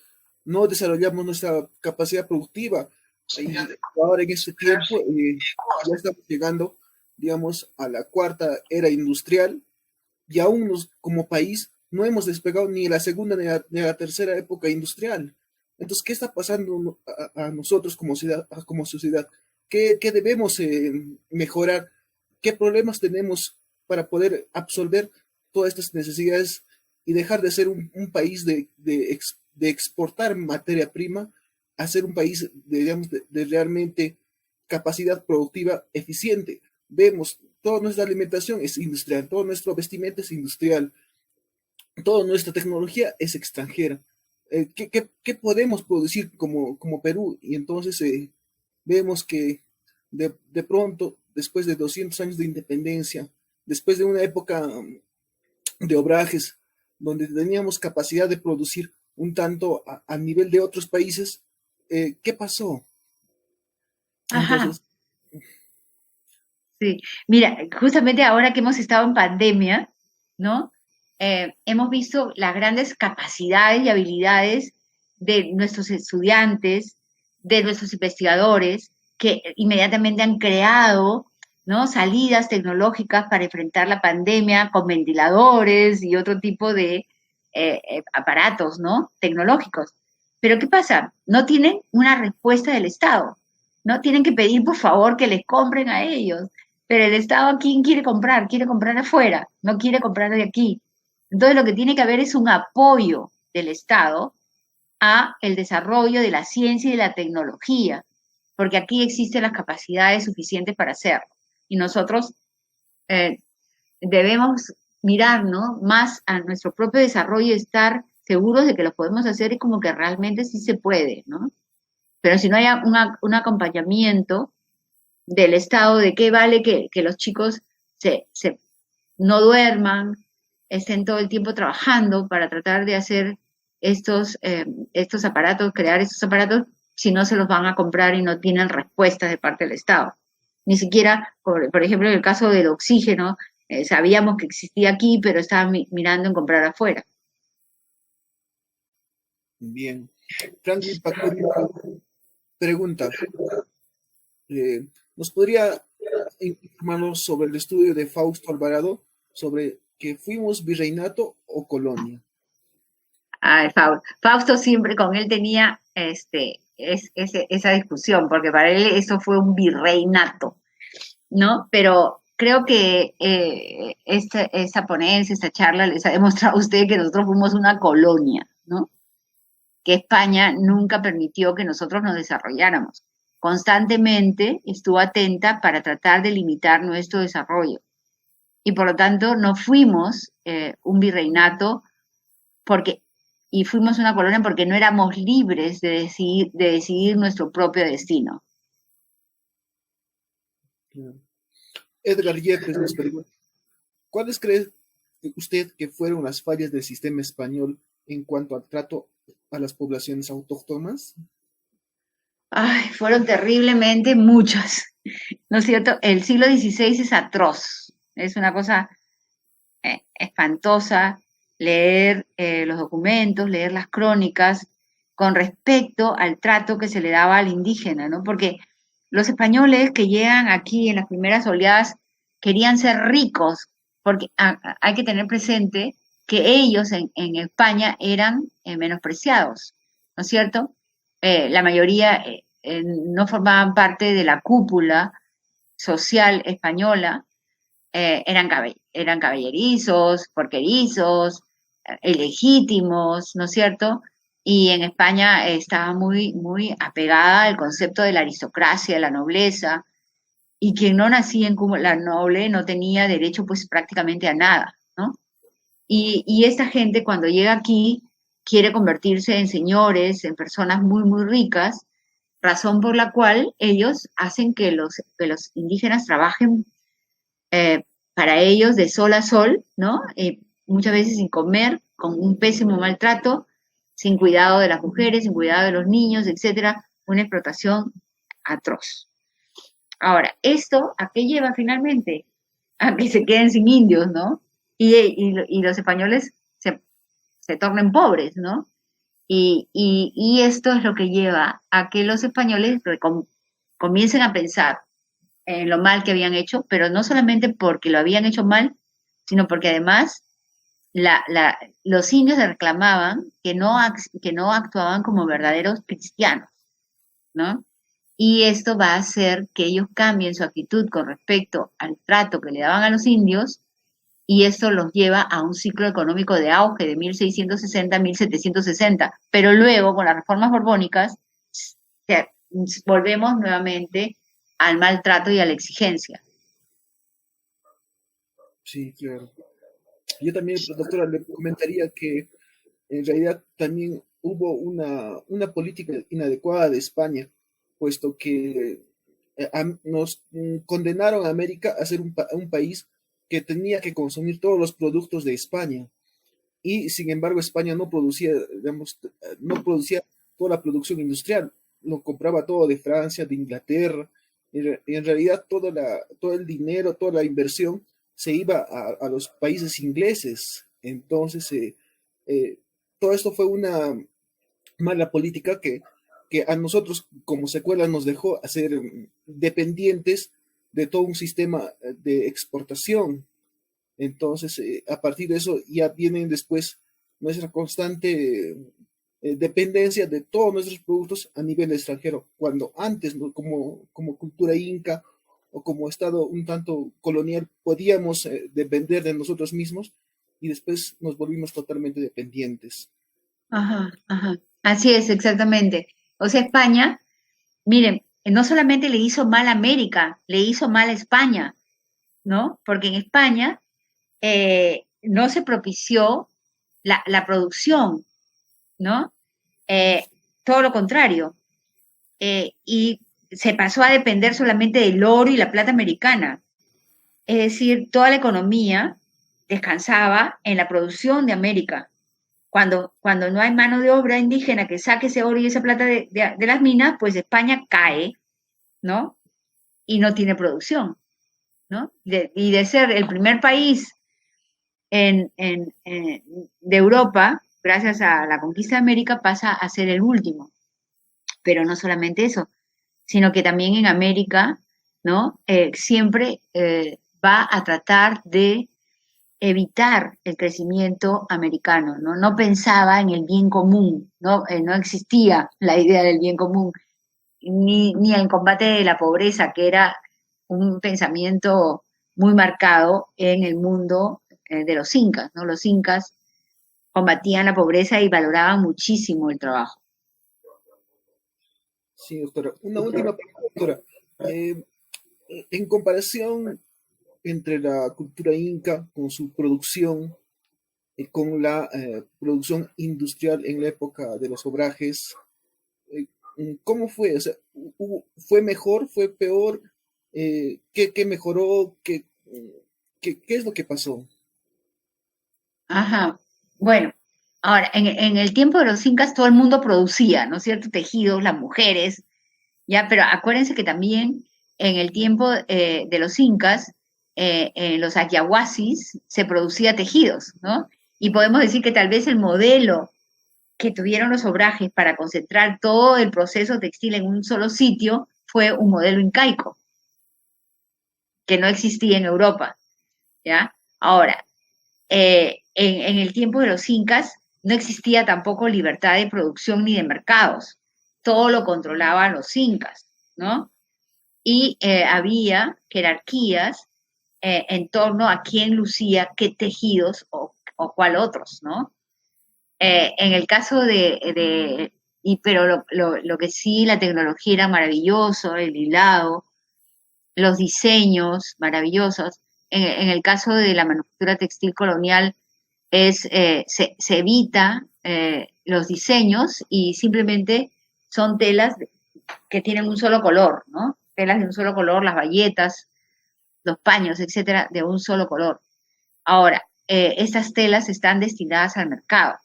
no desarrollamos nuestra capacidad productiva y ahora en este tiempo ya estamos llegando, digamos, a la cuarta era industrial y aún como país no hemos despegado ni la segunda ni la tercera época industrial. Entonces, ¿qué está pasando a nosotros como sociedad? Como sociedad? ¿Qué debemos mejorar? ¿Qué problemas tenemos para poder absorber todas estas necesidades y dejar de ser un país de exportar materia prima a ser un país digamos, de realmente capacidad productiva eficiente? Vemos, toda nuestra alimentación es industrial, todo nuestro vestimenta es industrial, toda nuestra tecnología es extranjera. ¿Qué podemos producir como Perú? Y entonces vemos que de pronto, después de 200 años de independencia, después de una época de obrajes, donde teníamos capacidad de producir un tanto a nivel de otros países, ¿qué pasó? Ajá, Entonces, sí. Mira, justamente ahora que hemos estado en pandemia, ¿no? Hemos visto las grandes capacidades y habilidades de nuestros estudiantes, de nuestros investigadores, que inmediatamente han creado, ¿no? Salidas tecnológicas para enfrentar la pandemia con ventiladores y otro tipo de aparatos, ¿no? Tecnológicos. Pero ¿qué pasa? No tienen una respuesta del Estado, ¿no? Tienen que pedir, por favor, que les compren a ellos. Pero el Estado, ¿a quién quiere comprar? Quiere comprar afuera, no quiere comprar de aquí. Entonces, lo que tiene que haber es un apoyo del Estado a el desarrollo de la ciencia y de la tecnología, porque aquí existen las capacidades suficientes para hacerlo. Y nosotros eh, debemos mirar, ¿no? Más a nuestro propio desarrollo y estar seguros de que lo podemos hacer y como que realmente sí se puede, ¿no? Pero si no hay un acompañamiento del Estado, ¿de qué vale que los chicos se no duerman, estén todo el tiempo trabajando para tratar de hacer estos aparatos, crear estos aparatos, si no se los van a comprar y no tienen respuestas de parte del Estado? Ni siquiera, por ejemplo, en el caso del oxígeno, sabíamos que existía aquí, pero estaban mirando en comprar afuera. bien. Franklin Pacuri pregunta, ¿nos podría informarnos sobre el estudio de Fausto Alvarado sobre que fuimos virreinato o colonia? Fausto siempre con él tenía esa discusión, porque para él eso fue un virreinato, ¿no? Pero creo que esta ponencia, esta charla les ha demostrado a usted que nosotros fuimos una colonia, ¿no? Que España nunca permitió que nosotros nos desarrolláramos. Constantemente estuvo atenta para tratar de limitar nuestro desarrollo. Y por lo tanto no fuimos un virreinato porque, y fuimos una colonia porque no éramos libres de decidir nuestro propio destino. Edgar Yepes nos pregunta, ¿cuáles cree usted que fueron las fallas del sistema español en cuanto al trato a las poblaciones autóctonas? Ay, fueron terriblemente muchas, ¿no es cierto? El siglo XVI es atroz, es una cosa espantosa leer los documentos, leer las crónicas con respecto al trato que se le daba al indígena, ¿no? Porque los españoles que llegan aquí en las primeras oleadas querían ser ricos, porque hay que tener presente que ellos en España eran menospreciados, ¿no es cierto? La mayoría no formaban parte de la cúpula social española, eran caballerizos, porquerizos, ilegítimos, ¿no es cierto? Y en España estaba muy, muy apegada al concepto de la aristocracia, de la nobleza, y quien no nacía en la noble no tenía derecho pues prácticamente a nada, ¿no? Y esta gente cuando llega aquí quiere convertirse en señores, en personas muy, muy ricas, razón por la cual ellos hacen que los indígenas trabajen para ellos de sol a sol, ¿no? Muchas veces sin comer, con un pésimo maltrato, sin cuidado de las mujeres, sin cuidado de los niños, etcétera, una explotación atroz. Ahora, ¿esto a qué lleva finalmente? A que se queden sin indios, ¿no? Y los españoles se tornen pobres, ¿no? Y esto es lo que lleva a que los españoles comiencen a pensar en lo mal que habían hecho, pero no solamente porque lo habían hecho mal, sino porque además los indios reclamaban que no actuaban como verdaderos cristianos, ¿no? Y esto va a hacer que ellos cambien su actitud con respecto al trato que le daban a los indios, y esto los lleva a un ciclo económico de auge de 1660 a 1760. Pero luego, con las reformas borbónicas, se- volvemos nuevamente al maltrato y a la exigencia. Sí, claro. Yo también, doctora, le comentaría que en realidad también hubo una política inadecuada de España, puesto que nos condenaron a América a ser un país que tenía que consumir todos los productos de España. Y sin embargo, España no producía, digamos, no producía toda la producción industrial, lo compraba todo de Francia, de Inglaterra. Y en realidad todo el dinero, toda la inversión se iba a los países ingleses. Entonces, eh, todo esto fue una mala política que a nosotros como secuela nos dejó hacer dependientes de todo un sistema de exportación. Entonces, a partir de eso ya vienen después nuestra constante dependencia de todos nuestros productos a nivel extranjero, cuando antes, ¿no? Como cultura inca o como Estado un tanto colonial, podíamos depender de nosotros mismos y después nos volvimos totalmente dependientes. Ajá, ajá. Así es, exactamente. O sea, España, miren, no solamente le hizo mal a América, le hizo mal a España, ¿no? Porque en España no se propició la producción, ¿no? Eh, Todo lo contrario. Y se pasó a depender solamente del oro y la plata americana. Es decir, toda la economía descansaba en la producción de América. Cuando no hay mano de obra indígena que saque ese oro y esa plata de las minas, pues España cae, ¿no? Y no tiene producción, ¿no? Y de ser el primer país de Europa, gracias a la conquista de América, pasa a ser el último. Pero no solamente eso, sino que también en América, ¿no? Siempre va a tratar de evitar el crecimiento americano, ¿no? No pensaba en el bien común, ¿no? No existía la idea del bien común, ni el combate de la pobreza, que era un pensamiento muy marcado en el mundo de los incas, ¿no? Los incas combatían la pobreza y valoraban muchísimo el trabajo. Sí, doctora. Una última pregunta, doctora. Eh, en comparación entre la cultura inca con su producción con la producción industrial en la época de los obrajes, eh, ¿cómo fue? O sea, ¿fue mejor? ¿Fue peor? ¿Qué mejoró? ¿Qué es lo que pasó? Ajá. Bueno, ahora, en el tiempo de los incas todo el mundo producía, ¿no es cierto? Tejidos, las mujeres, ya, pero acuérdense que también en el tiempo de los incas, en los ayahuasis, se producía tejidos, ¿no? Y podemos decir que tal vez el modelo que tuvieron los obrajes para concentrar todo el proceso textil en un solo sitio fue un modelo incaico, que no existía en Europa, ¿ya? Ahora, en el tiempo de los incas no existía tampoco libertad de producción ni de mercados, todo lo controlaban los incas, ¿no? Y había jerarquías en torno a quién lucía qué tejidos o cuál otros, ¿no? En el caso pero lo que sí, la tecnología era maravilloso, el hilado, los diseños maravillosos. En el caso de la manufactura textil colonial, se evita los diseños y simplemente son telas que tienen un solo color, ¿no? Telas de un solo color, las bayetas, los paños, etcétera, de un solo color. Ahora, estas telas están destinadas al mercado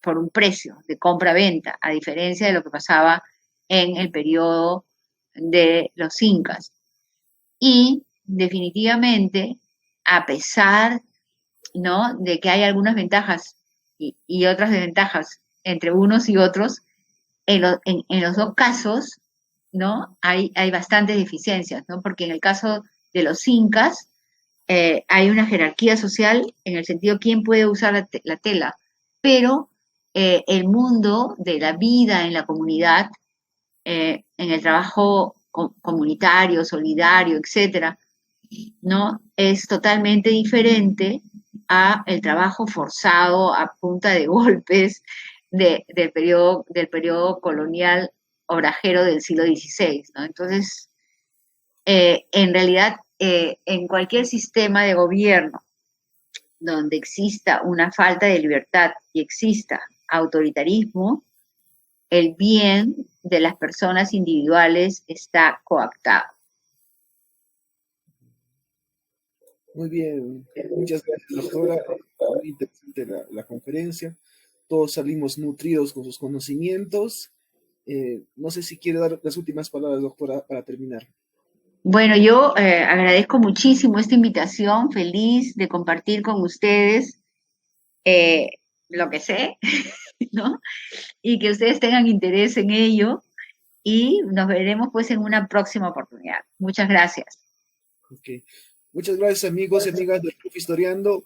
por un precio de compra-venta, a diferencia de lo que pasaba en el periodo de los incas. Y definitivamente, a pesar, ¿no?, de que hay algunas ventajas y otras desventajas entre unos y otros, en los dos casos, ¿no? Hay bastantes deficiencias, ¿no? Porque en el caso de los incas, hay una jerarquía social en el sentido quién puede usar la tela, pero el mundo de la vida en la comunidad, en el trabajo comunitario, solidario, etcétera, ¿no? Es totalmente diferente a el trabajo forzado a punta de golpes del periodo colonial obrajero del siglo XVI, ¿no? Entonces, en realidad, en cualquier sistema de gobierno donde exista una falta de libertad y exista autoritarismo, el bien de las personas individuales está coactado. Muy bien, muchas gracias, doctora. Muy interesante la conferencia. Todos salimos nutridos con sus conocimientos. No sé si quiere dar las últimas palabras, doctora, para terminar. Bueno, yo agradezco muchísimo esta invitación, feliz de compartir con ustedes eh, lo que sé, ¿no? Y que ustedes tengan interés en ello y nos veremos pues en una próxima oportunidad. Muchas gracias. Ok. Muchas gracias, amigos y amigas del Club Historiando.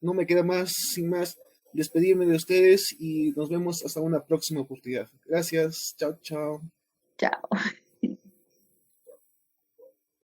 No me queda más, sin más, despedirme de ustedes y nos vemos hasta una próxima oportunidad. Gracias. Chao, chao. Chao.